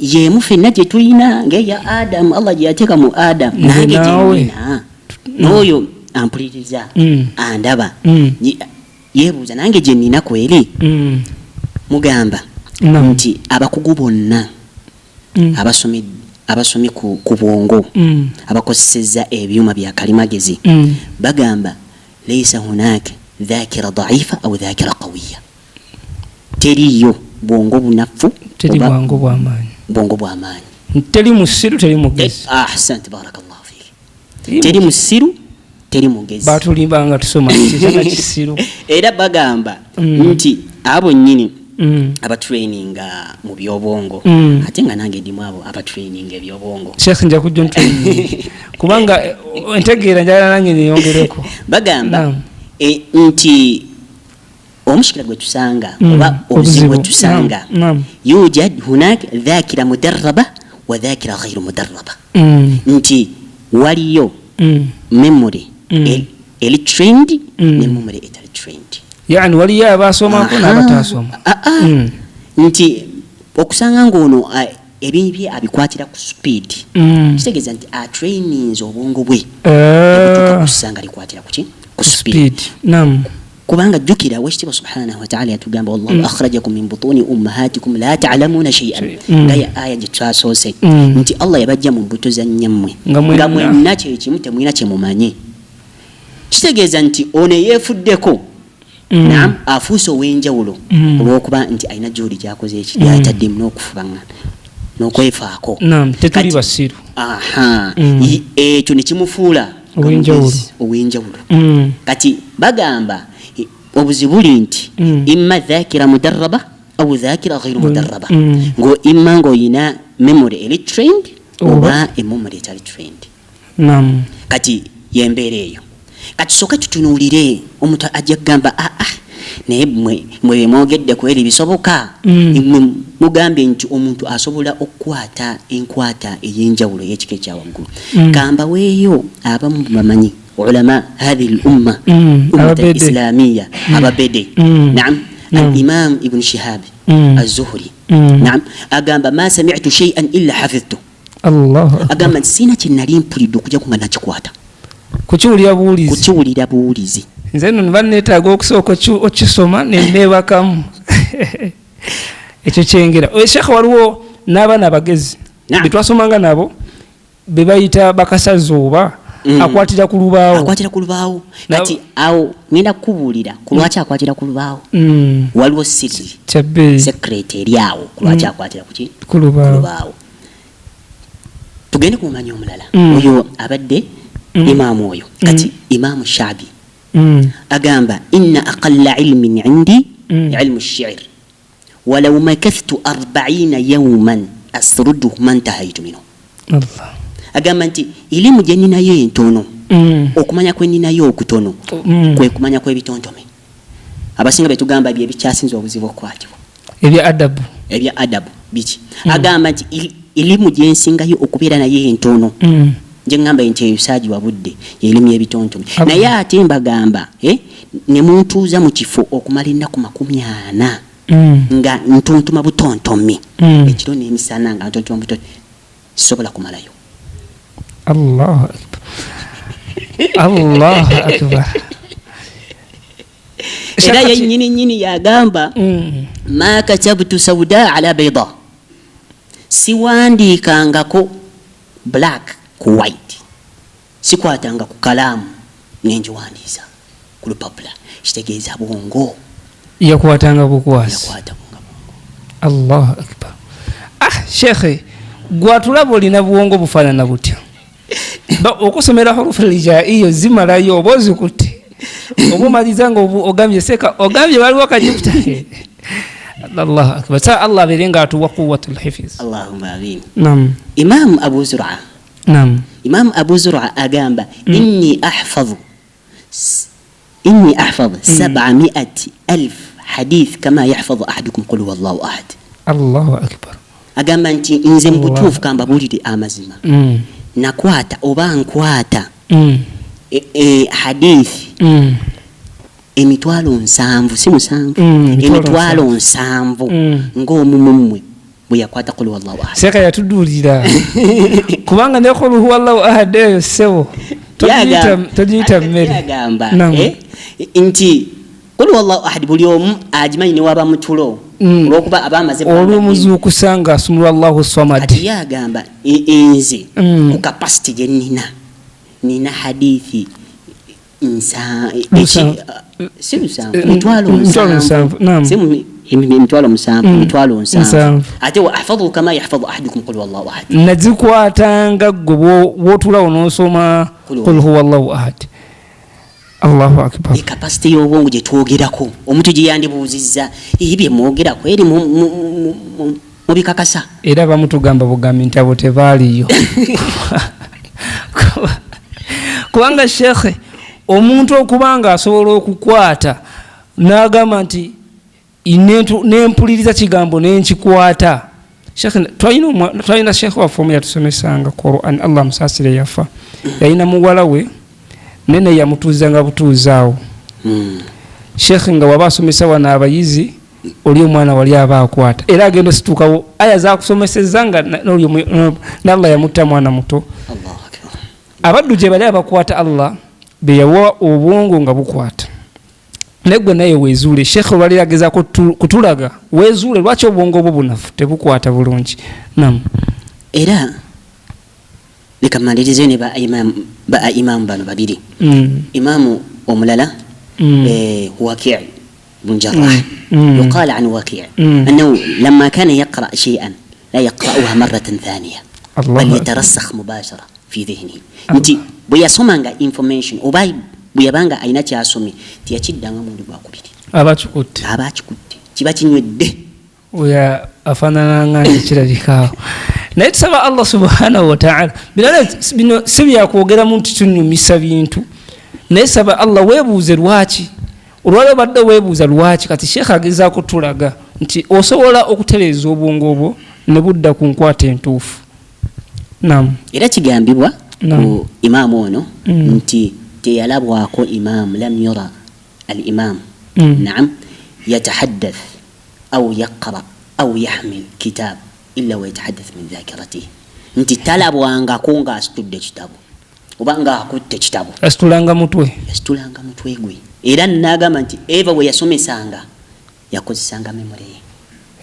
yemu fenna gye tulina ngeya Adam, Allah gye yateeka mu Adam nange gyena n'oyo ampuliriza andaba yeebuuza nange gye nnina kweri. Mugamba nti abakugu bonna abasomi ku bwongo abakozeseza ebyuma bya kalimagezi bagamba laysa hunaka dhakira dha'ifa au dhakira qawiya, teriyo bwongo bunafu, teri bwongo bw'amaanyi, teri musiru, teri mugezi. Ahsante, barakallahu fiki. Teri musiru, teri mugezi. Batulimbanga tusoma kisiru. Era bagamba nti abo nnyini abatraininga mu byobwongo, ate nga nange ndimu abo abatraininga ebyobwongo. Sheikh, nja kujja ntraining kubanga entegeera njala nange niyongereko. Bagamba nti omushikila gwe tusanga oba obuzibu bwe tusanga yujad hunak dhakira mudarraba wa dhakira ghayru mudarraba, nti waliyo memory eli trained ne memory etali trained. Yani waliyo abasomako n'abatasoma. Nti okusanga ng'ono ebintu bye abikwatira ku speed, kitegeeza nti trainings obwongo bwe okutuuka kusanga likwatira ku speed. Naam, kubanga jjukira wekitiibwa subhanahu wa ta'ala yatugamba wallahu akhrajakum min butuni ummahatikum la ta'lamuna shay'an, nga ya aya gye twasoose nti Allah yabajja mu mbuto za nnyammwe nga mwenna kyekimu temwina kye mumanyi. Kitegeeza nti ono yeefuddeko naam afuuse ow'enjawulo olw'okuba nti alina gy'oli gyakoze yataddemu n'okufubanga n'okwefaako. Naam, tetuli basiru. Ekyo ne kimufuula ow'enjawulo. Kati bagamba obuzibu buli nti imma dhakira mudarraba au dhakira ghayru mudarraba, imma ng'olina memory eli trained oba memory etali trained. Naam, kati yembeera eyo. Kati soka tutunuulire omuntu ajja kugamba naye mwe mwogedde ku eri bisoboka, mugambye nti omuntu asobola okukwata enkwata ey'enjawulo y'ekika ekya waggulu. Kamba weeyo abamu bamanyi ulama hadhihi al-umma ummat al-islamiyya ababede. Naam, al-imam ibn Shihab az-Zuhri naam agamba ma sami'tu shay'an illa hafidhtu. Allah agamba sina kye nali mpulidde okujja ku nga nakikwata kukiwulira buwulizi. Nze nno banneetaaga okusooka okisoma nenneebakamu ekyo kyengera. Sheikh, waliwo n'abaana abagezi be twasomanga nabo be bayita bakasazooba akwatira ku lubaawo. Kati awo ngenda kukubuulira ku lwaki akwatira ku lubaawo. Waliwo siri secret eri awo ku lwaki akwatira ku lubaawo. Tugende kumanya omulala oyo abadde imaamu oyo. Kati imaamu Shaabi agamba inna aqalla ilmin indi ilmu ash-shi'r walaw makathtu 40 yawman asruduhu man tahaytu minhu. Allah agamba nti elimu gye ninayo entono okumanya kwe ninayo okutono kwe kumanya kw'ebitontome abasinga betugamba bye bikyasinza obuzibu okwatibwa ebya adabu biki agamba nti elimu gye nsingayo okubeera naye entono nje ngamba nti eyo wa budde elimu y'ebitontome naye ate mbagamba ne muntuuza mu kifo okumala ennaku 40 nga ntontoma butontomi ekiro n'emisana nga ntontoma butontomi sisobola kumalayo. Allah akbar. Era yennyini yagamba ma katabtu sauda ala bayda, siwandiikangako black ku white, sikwatanga ku kalaamu nenjiwandiisa ku lupapula, kitegeeza bwongo yakwatanga bukwasi. Allah akbar. Shekhe gwatulaba olina bwongo bufaanana butya? Okusomera hurufu lijaiyo zimalayo oba ozikutte oba omaliza nga ogambye seka ogambye waliwo akajibuta. Allah akbar. Sa Allah abeerenga atuwa quwwatul hifiz. Allahumma amin. Naam. Imam Abu Zur'a. Naam. Imam Abu Zur'a agamba inni ahfadhu 700,000 hadith kama yahfadhu ahadukum qul huwallahu ahad. Allahu akbar. Agamba nti nze mbutuufu kamba bulire amazima nakwata oba nkwata hadithi emitwalo 7 si 7 emitwalo 7 ng'omumwe bwe yakwata qul huwallahu ahad. Seka yatudulira kubanga ne qul huwallahu ahad eyo sewo tojiyita mmere. Yagamba nti qul huwallahu ahad buli omu agimanyi ne waba mutulo olwokuba abamaze olw'omuzuukusa nga asumulwa Allahu samad. Ati yagamba enze ku capacity gye nina hadithi emitwalo 7 ate wa ahfadhu kama yahfadhu ahadukum qul huwallahu ahad. Nazikwatanga gwe wotulawo n'osoma qul huwallahu ahad. Allahu akbar. Capacity y'obwongo gye twogerako omuntu gye yandibuuzizza ebyo mwogerako eri mu bikakasa era bamutugamba bugambi nti abo tebaaliyo. Kubanga shekhe omuntu okubanga asobola okukwata n'agamba nti nempuliriza kigambo nenkikwata. Shekhe twalina shekhe waffe omu yatusomesanga Quran, Allah musaasire yafa, yalina muwala we nene yamutuuzanga butuuzaawo. Shekhe nga waba asomesa wana abayizi oli omwana wali aba akwata era agenda situukawo aya zakusomeseza nga n'Allah yamutta mwana muto. Abaddu gye bali abakwata Allah be yawa obwongo nga bukwata. Negwe naye weezuule. Shekhe olwali agezaako kutulaga weezuule lwaki obwongo bwo bunafu tebukwata bulungi. Naam. Era leka malirize ne ba imam bano babiri. Imamu omulala Waki' بن جراح يقال عن وكيع أنه لما كان يقرأ شيئا لا يقرأها مرة ثانية بل يترسخ مباشرة في ذهنه. أنت بيا سمعنا information وباي بيا بانغا أين تياسومي تيأكيد دعنا من دباكوبيدي أباكوت تباتي نودة ويا أفنانا نعاني ترى نتسمع الله سبحانه وتعالى بنا سبيا كوجرا منتشنو مسابينتو نتسمع الله ويبوزر واتي olwalo badde weebuuza lwaki kati Sheikh ageza kutulaga nti osobola okutereeza obwongo obwo ne budda ku nkwata entuufu. Naam. Era kigambibwa ku imaamu ono nti teyalabwako imam lam yura al-imam naam yatahaddath au yaqra au yahmil kitab illa wa yatahaddath min dhakiratihi nti talabwangako nga asitudde kitabu oba nga akutte kitabu asitulanga mutwe gwe. Era n'agamba nti eva bwe yasomesanga yakozesanga memory.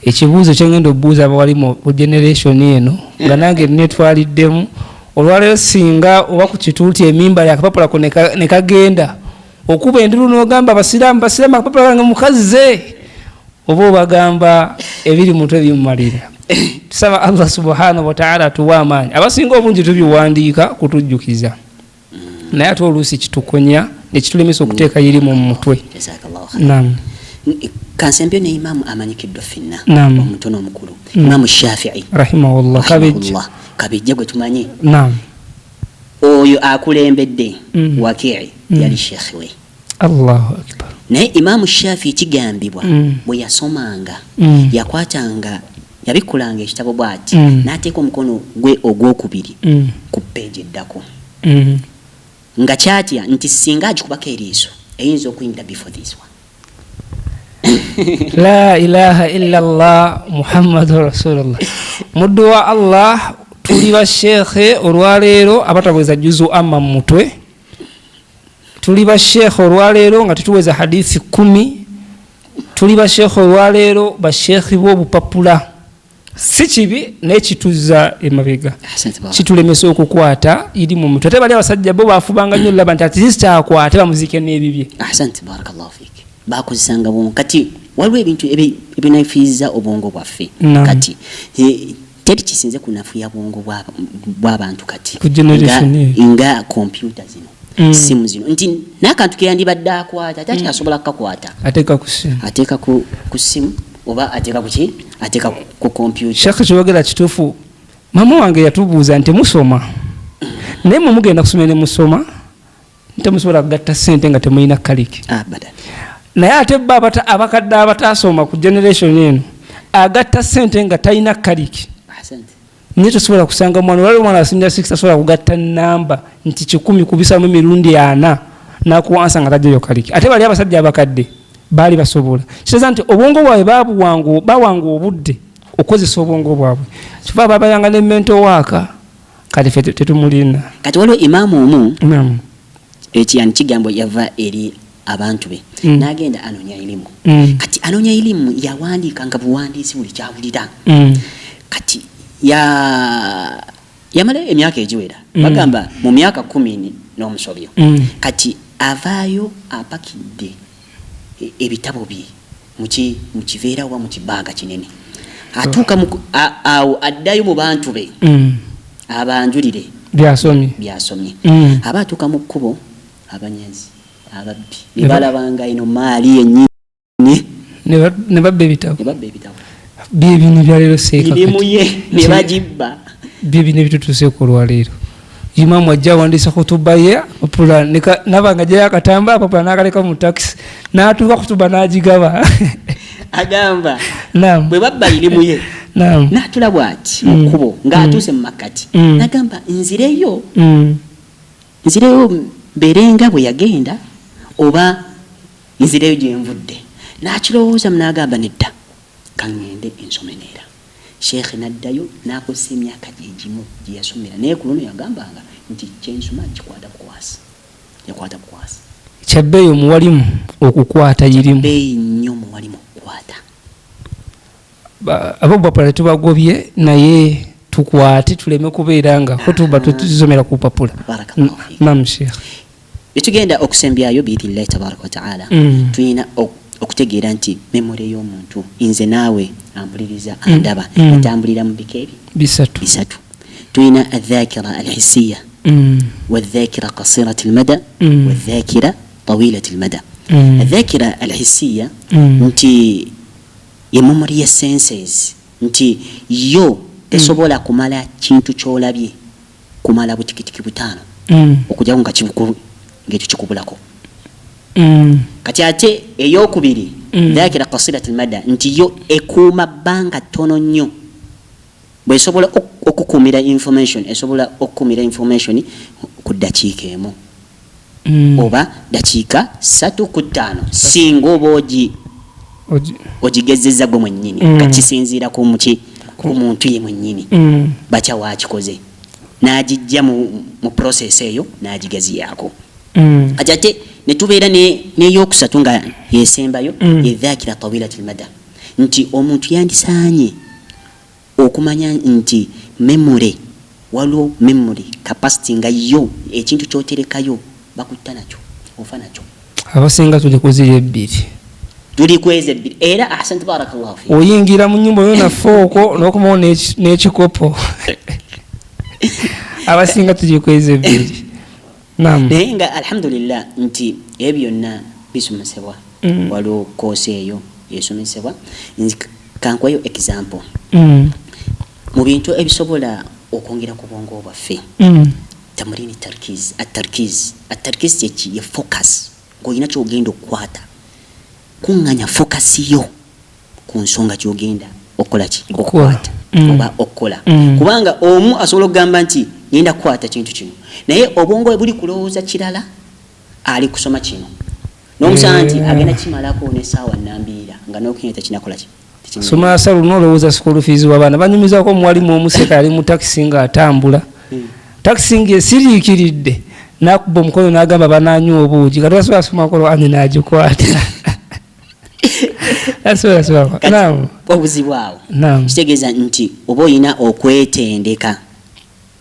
Ekibuuzo kyengenda obuuza abawali mu generation eno nga nange netwaliddemu olwaleero singa oba ku kituuti emimba yakapapula ko ne kagenda okuba endiru n'ogamba basiraamu akapapula kange mukazi oba obagamba ebiri mutwe bimumalira. Tusaba Allah subhanahu wa ta'ala tuwa amaanyi abasinga obungi tubiwandiika kutujjukiza naye ate oluusi kitukonya nekitulemesa okuteeka yiri mu mutwe. Naam. Kansembyo ne imamu amanyikiddwa finna omutono omukulu Imamu Shafi'i rahimahullah kabijja gwe tumanyi naam oyo akulembedde Wakii yali sheekh we Allahu akbar naye Imaamu Shafii kigambibwa bwe yasomanga yakwatanga yabikulanga ekitabo bw'ati n'ateeka omukono gwe ogwokubiri ku ppeegi eddako nga kyatya nti singa agikubako eriiso eyinza okuyingira before this one. La ilaha illallah Muhammadu Rasulullah. Muddu wa Allah tuli ba shekhe olwaleero abatabweza juzu amma mutwe. Tuli ba shekhe olwaleero nga tutuweza hadithi 10. Tuli ba shekhe olwaleero ba shekhi b'obupapula. Si kibi n'ekituza emabega. Kitulemesa okukwata iri mu mutwe. Ate bali abasajja bo baafubanga nnyo laba nti atisista akwate bamuzike n'ebibye. Ahsante barakallahu fik. Bakozesanga bongo kati waliwo ebintu ebinafiiza obwongo bwaffe kati teri kisinze kunafuya bwongo bw'abantu kati nga kompyuta zino simu zino nti n'akantu keyandibadde akwata ate asobola kukakwata ateeka ku simu oba ateeka ku ki ateeka ku kompyuta. Shekhe kyogera kituufu. Mama wange yatubuuza nti musoma naye mwe mugenda kusoma ne musoma ntemusobola kugatta ssente nga temulina kaliki. Naye ate abakadde abatasoma ku generation eno agatta ssente nga talina kaliki. Naye tosobola kusanga mwana asinda 6 asobola kugatta namba nti 10 kubisamu emirundi 4 nakuwansa nga tajjayo kaliki. Ate bali abasajja abakadde baali basobola. Kitegeeza nti obwongo bwabwe bawanga obudde okozesa obwongo bwabwe. Kifa babayanga ne mental work kati ffe tetumulina. Kati waliwo imaamu omu ekiyani kigambo yava eri abantu be n'agenda anoonya elimu. Kati anoonya elimu yawandiika nga buwandiisi buli kyawulira. Kati yamala emyaka egiwera bagamba mu myaka 10 n'omusobyo. Kati avaayo apakidde ebitabo bye mu kiveera oba mu kibaaga kinene. Atuuka awo addayo mu bantu be abanjulire byasomye. Aba atuuka mu kkubo abanyazi ababbi bebalabanga ino maali yennyini ne babba ebitabo bye bino byaleero seeka ne bagibba bye bino ebitutuuse ku olwaleero. Imaamu ajja awandiisa kutuba ye papula nabanga gyeyo akatamba papula n'akaleka mu taxi n'atuuka kutuba n'agigaba agamba naam bwe babba irimu ye naam n'atula bw'ati mu kkubo ng'atuuse mu makkati n'agamba nzireyo mbeerenga bwe yagenda oba nzireyo gye nvudde. N'akirowooza n'agamba nedda kaŋŋende ensomeneera. Sheekhe n'addayo n'akozesa emyaka gyegimu gye yasomera naye ku luno yagambanga nti kyensoma kikwata kukwasa. Kyabbeeyi omuwalimu okukwata irimu. Kyabbeeyi nnyo omuwalimu okukwata. Abo bapula tubagobye naye tukwate tuleme kubeera nga kutuba tuzisomera ku papula. Naam Sheikh. Etugenda okusembyayo biidhnillahi tabaraka wa taala tulina okutegeera nti memore y'omuntu nze naawe ampuliriza andaba etambulira mu bika ebi bisatu. Tulina adhakira alhisiya wadhakira qasirat almada wadhakira tawilat almada. Adhakira alhisiya nti ye memory ya senses nti yo esobola kumala kintu kyolabye kumala butikitiki 5 okujja nga kibukulu ngekyo kikubulako. Kati ate eyokubiri dhakira qasirat almada nti yo ekuuma bbanga ttono nnyo bwesobola okukumira information esobola okukumira information ku ddakiika emu oba dakiika 3 ku 5 singa oba ogigezezza gwe mwennyini nga kisinziira ku muntu ye mwennyini bakya wakikoze n'agijja mu process eyo n'agigaziyaako. Ate netubeera n'eyokusatu nga yesembayo yedhakira tawilat almada nti omuntu yandisaanye okumanya nti memory waliwo memory capacity nga yo ekintu kyoterekayo bakutta nakyo ofa nakyo. Abasinga tulikuziya ebbiri tulikweza ebbiri era ahsante barakallahu fi oyingira mu nyumba yo nafooko n'okumawo n'ekikopo abasinga tulikweza ebbiri. Naam. Naye nga alhamdulillah nti ebyo byonna bisomesebwa waliwo koosi eyo esomesebwa. Kankwayo example mu bintu ebisobola okwongera ku bwongo bwaffe tamrini tarkiz at-tarkiz ye focus ng'olina ky'ogenda okukwata kuŋŋanya focus yo ku nsonga gy'ogenda okukola ki okukwata oba okukola kubanga omu asobola okugamba nti ngenda kukwata kintu kino naye obwongo bwe buli kulowooza kirala ali kusoma kino n'omusanga nti agenda kimalako n'essaawa nnambiira nga n'okunyeta kinakola ki soma asalu n'olowooza school fees w'abaana banyumizaako omuwalimu omuseka ali mu takisi ng'atambula takisi ng'esiriikiridde n'akuba omukono n'agamba banaanywa obuugi kati basobola asoma Qur'ani n'agikwata obuzibu awo kitegeeza nti oba olina okwetendeka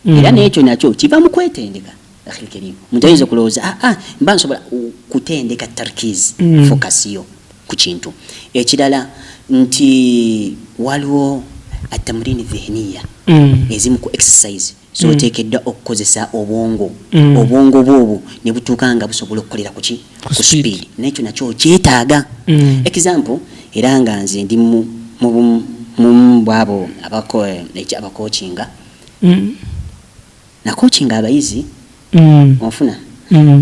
era n'ekyo nakyo kiva mu kwetendeka muntu ayinza okulowooza mba nsobola kutendeka tarkiz focus yo ku kintu ekirala nti waliwo atamrini dhihniya ezimu ku exercise zoteekeddwa okukozesa obwongo bwobwo ne butuuka nga busobola okukolera ku speed n'ekyo nakyo kyetaaga example era nga nze ndi mu bwabo abakocinga nakocinga abayizi onfuna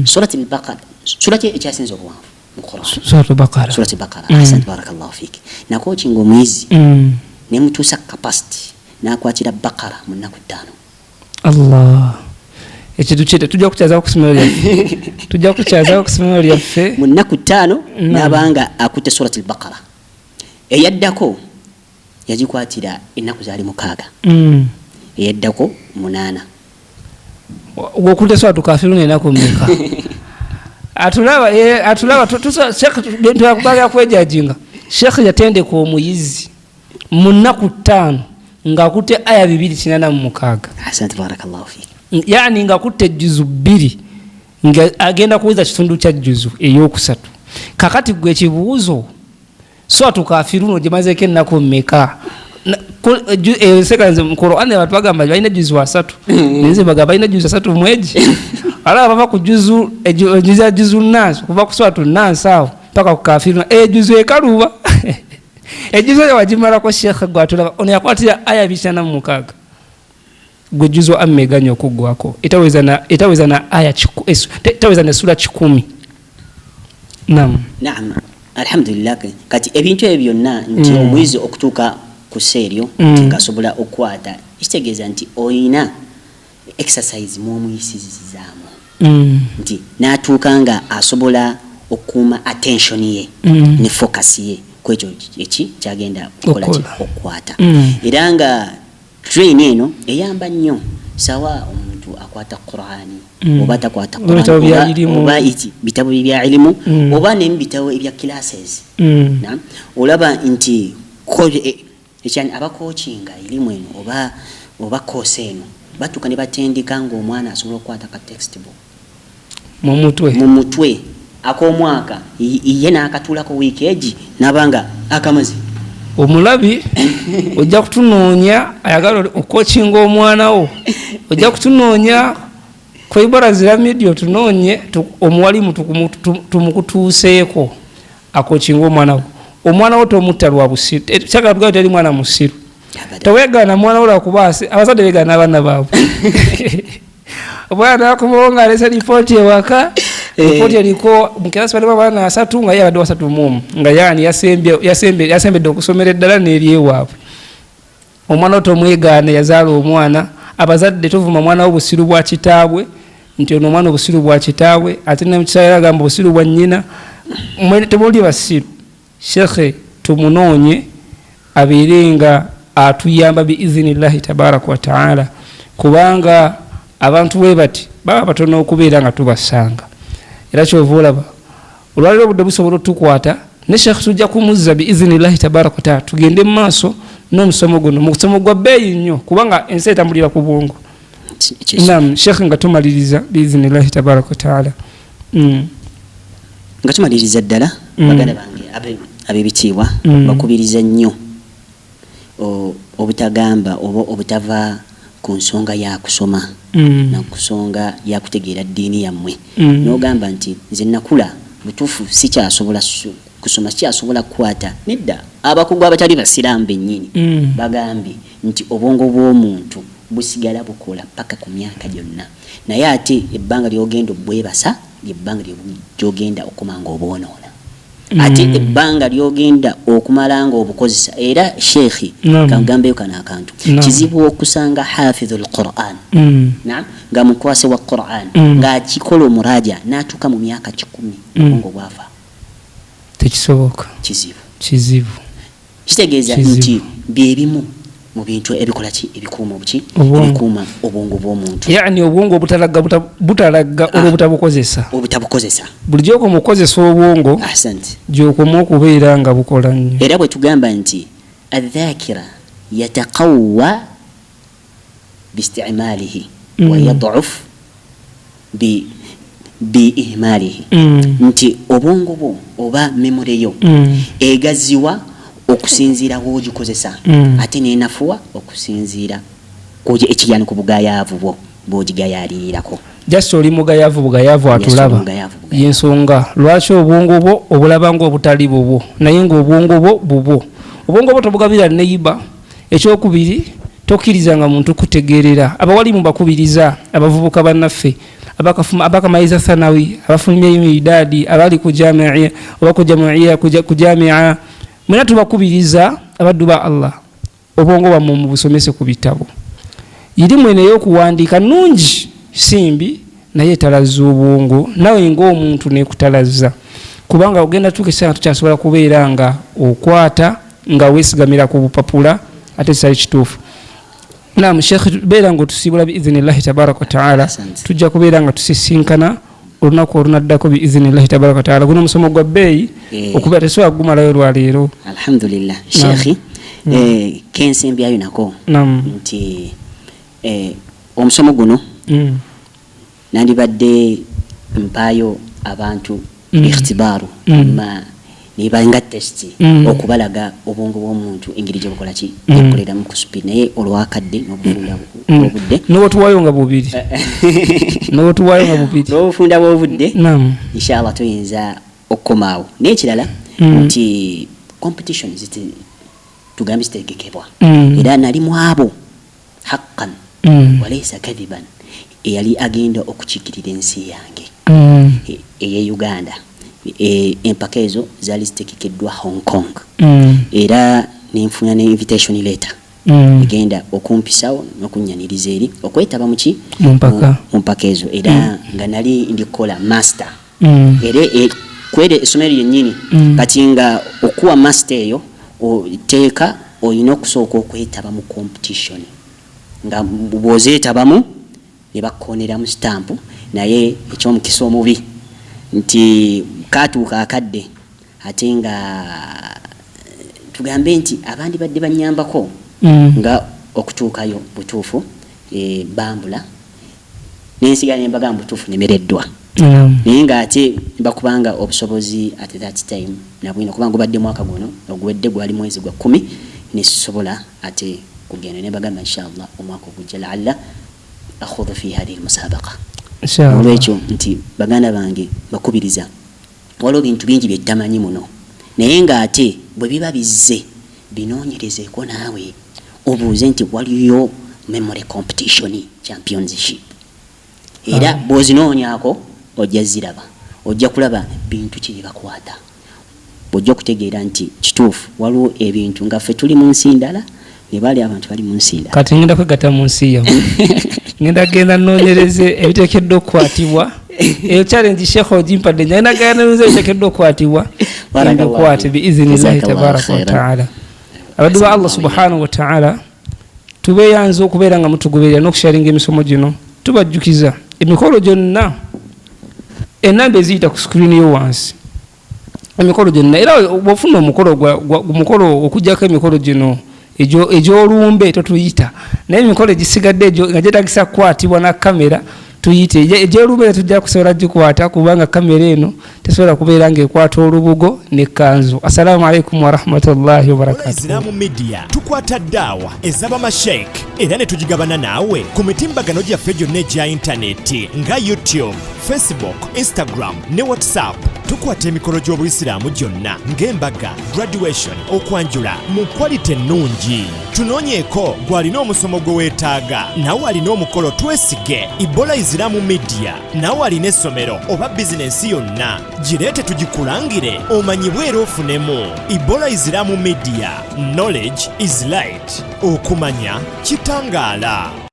surati al-Baqara surati ekyasinza obuwanvu surati al-Baqara ahsant barakallahu fiki nakocinga omuyizi ne mutuusa capacity n'akwatira Baqara mu nnaku 5 Allah ekyo tujja kukyaza ku somero lyaffe mu nnaku 5 n'abanga akutte surati al-Baqara eyaddako yagikwatira ennaku zaali 6 eyaddako 8 gwokutte swala tukafiruna ennaku mmeka atulaba tuyakubaga kwejajinga Sheikh yatendeka omuyizi mu nnaku 5 ng'akutte aya 286 asante barakallahu fiki yani ng'akutte juzu 2 nga agenda kuweza kitundu kya juzu ey'okusatu kakati gwe kibuuzo so tukafiruno gemazeeko ennaku mmeka sekanze mu Qur'ani abantu bagamba balina juzu 3 nenze bagamba balina juzu 3 mweji ala bava ku juzu juzu nas kuva ku swatu nas awo paka ku kafiruno juzu ekaluba ejuzo wajimala ko Sheikh gwatula ono yakwatira aya 286 gwe juzo ameganyo kugwako itaweza na aya itaweza na sura 10 naam alhamdulillah kati ebintu ebyo byonna nti omwizi okutuuka ku seryo ngasobola okwata kitegeeza nti oyina exercise mu omuyisizizaamu nti n'atuuka nga asobola okuuma attention ye ne focus ye kwekyo kyagenda okukola okukwata era nga train eno eyamba nnyo sawa omuntu akwata Qur'ani oba takwata Qur'ani oba bitabo bya elimu oba n'ebitabo ebya classes olaba nti ekyani abakocinga elimu eno oba course eno batuuka ne batendeka ng'omwana asobola okukwata ka textbook mu mutwe ak'omwaka ye n'akatuulako wiiki egi n'abanga akamaze omulabi ojja kutunoonya ayagala okocinga omwana wo ojja kutunoonya ku ibara ziramedio tunoonye omuwalimu tumukutuuseeko akocinga omwana wo tomutta lwa busiru kyagala tugabe teri mwana musiru teweegaana mwana wo lwakubaasi abazadde beegaana abaana baabwe omwana nakubawo alese lipooti ewaka lipooti eriko mukirasi balimu abaana 3 nga ye abadde 3 nga yaani yasembedde okusomera eddala n'eryewaabwe omwana wo tomwegaane yazaala omwana abazadde tuvuma mwana w'obusiru bwa kitaabwe nti ono omwana obusiru bwa kitaabwe ate nemukisaala agamba obusiru bwa nnyina temuli basiru shekhe tumunoonye abeere nga atuyamba biizinillahi tabaraka wa taala kubanga abantu bwe bati baba batono okubeera nga tubasanga era kyova olaba olwaliro obudde busobola otukwata ne Sheikh tujja kumuzza biizinillahi tabaraka wa taala tugende mu maaso n'omusomo guno mu kusomo gwa bbeeyi nnyo kubanga ensi etambulira ku bwongo naam Sheikh nga tumaliriza biizinillahi tabaraka wa taala nga tumaliriza ddala baganda bange ab'ebitiibwa bakubiriza nnyo obutagamba oba obutava ku nsonga ya kusoma na kusonga ya kutegeera ddiini yammwe n'ogamba nti nze nakula butuufu sikyasobola kusoma sikyasobola kukwata nedda abakugu abatali basiraamu bennyini bagambye nti obwongo bw'omuntu busigala bukola paka ku myaka gyonna naye ate ebbanga lyogenda obwebasa lyebbanga lyogenda okumanga obwonoona ate ebbanga lyogenda okumala nga obukozesa era sheekhi kagambeyo kana akantu kizibu okusanga hafidhul Qur'an nga mukwase wa Qur'an ng'akikola omuraja n'atuuka mu myaka 10 ngo bwafa tekisoboka kizibu kitegeeza nti byebimu mu bintu ebikola ki ebikuuma ebikuuma obwongo bw'omuntu yani obwongo butalaga obutabukozesa bulijjo okumukozesa obwongo gy'okoma okubeera nga bukola nnyo era bwe tugamba nti adh-dhakira yataqawwa biistimalihi wa yad'uf biihmalihi nti obwongo bwo oba memory yo egaziwa okusinziira w'ogikozesa ate nenafuwa okusinziira ekiyani ku bugayaavu bwo bw'ogigayaalirako just oli bugayaavu atulaba yensonga lwaki obwongo bwo obulaba ng'obutali bubwo naye ng'obwongo bwo bubwo obwongo bwo tobugabira neyiba ekyokubiri tokkirizanga muntu kutegeerera abawalimu bakubiriza abavubuka bannaffe abakamaliza thanawi abafulumya idadi abali ku jamia oba ku jamia mwena tubakubiriza abaddu ba Allah obwongo bwammwe mubusomese ku bitabo irimu eno ey'okuwandiika nungi simbi naye etalaza obwongo nawe ng'omuntu nekutalaza kubanga ogenda tuuka ekiseera tukyasobola kubeera nga okwata nga weesigamira ku bupapula ate kisali kituufu naam sheekh beera nga otusiibula biizinillahi tabaraka wataala tujja kubeera nga tusisinkana olunaku olunaddako biizinillahi tabaraka wataala guno omusomo gwa bbeeyi okubeera tesobola kugumalayo olwaleero alhamdulillah sheekhi kensembyayo nako nti omusomo guno nandibadde mpaayo abantu ikhtibaaru nibanga testi okubalaga obwongo bw'omuntu engeri gye bukola ki ekoleramu ku speed naye olwakadde n'obufunda bw'obudde n'otuwayo nga bubiri n'obufunda bw'obudde inshallah tuyinza okukomaawo n'ekirala nti competition tugambe ziteekekebwa era nali mu abo haqqan walaysa kadhiban eyali agenda okukiikirira ensi yange eye Uganda empaka ezo zaali ziteekekeddwa Hong Kong era nenfuna ne invitation letter egenda okumpisawo n'okunnyaniriza eri okwetaba muki mu mpaka ezo era nga nali ndikola master era kwere essomero yennyini kati nga okuwa master eyo oteeka olina okusooka okwetaba mu competition nga bw'ozeetabamu ne bakkoneramu stamp naye ekyomukisa omubi nti katuuka akadde ate nga tugambe nti abandi badde banyambako nga okutuukayo butuufu bambula n'ensigala nembaga butuufu nemereddwa naye nga ate bakubanga obusobozi at that time nabwino kubanga obadde mwaka guno oguwedde gwali mwezi gwa 10 nesobola ate kugenda nebagamba inshallah omwaka ogujja laalla akhudhu fi hadhihi almusabaqa olwekyo nti baganda bange bakubiriza waliwo bintu bingi byetamanyi muno naye nga ate bwe biba bizze binoonyerezeeko naawe obuuze nti waliyo memory competition championship era bw'ozinoonyako ojja ziraba ojja kulaba bintu kiri bakwata ojja kutegeera nti kituufu waliwo ebintu nga ffe tuli mu nsi ndala ne bali abantu bali mu nsi ndala kati ngenda kwegatta mu nsi yo ngenda genda noonyereze ebiteekeddwa okukwatibwa eyo challenge sheekh ogimpadde ngenda genda noonyereze ebiteekeddwa okukwatibwa ngenda okwate biizinillahi tabaraka wataala abaddu ba Allah subhanahu wataala tubeeyanze okubeera nga mutugoberera n'okusharinga emisomo gino tubajjukiza emikolo gyonna enamba eziyita ku screen yo wansi emikolo gyonna era bw'ofuna omukolo okugjako emikolo gino egy'olumbe totuyita naye emikolo egisigadde nga gyetagisa kukwatibwa na kamera tuyite egy'olumbe tujja kusobola gikwata kubanga kamera eno tesobola kubeera ng'ekwata olubugo n'ekkanzu. Assalamu alaikum warahmatullahi wabarakatuh. Islamu Media tukwata ddaawa ez'abamashayikh era ne tugigabana naawe ku mitimbagano gyaffe gyonna egya intaneti nga YouTube, Facebook, Instagram ne WhatsApp. Tukwata emikolo gy'Obuyisiraamu gyonna ng'embaga, graduation, okwanjula mu kwalite ennungi. Tunoonyeeko gw'alina omusomo gwe weetaaga, nawe alina omukolo twesige. Ebola Islamic Media nawe alina essomero oba bizinensi yonna, gireete tugikulangire omanyibwe era ofunemu. Ebola Islamic Media, knowledge is light. Okumanya kitangaala.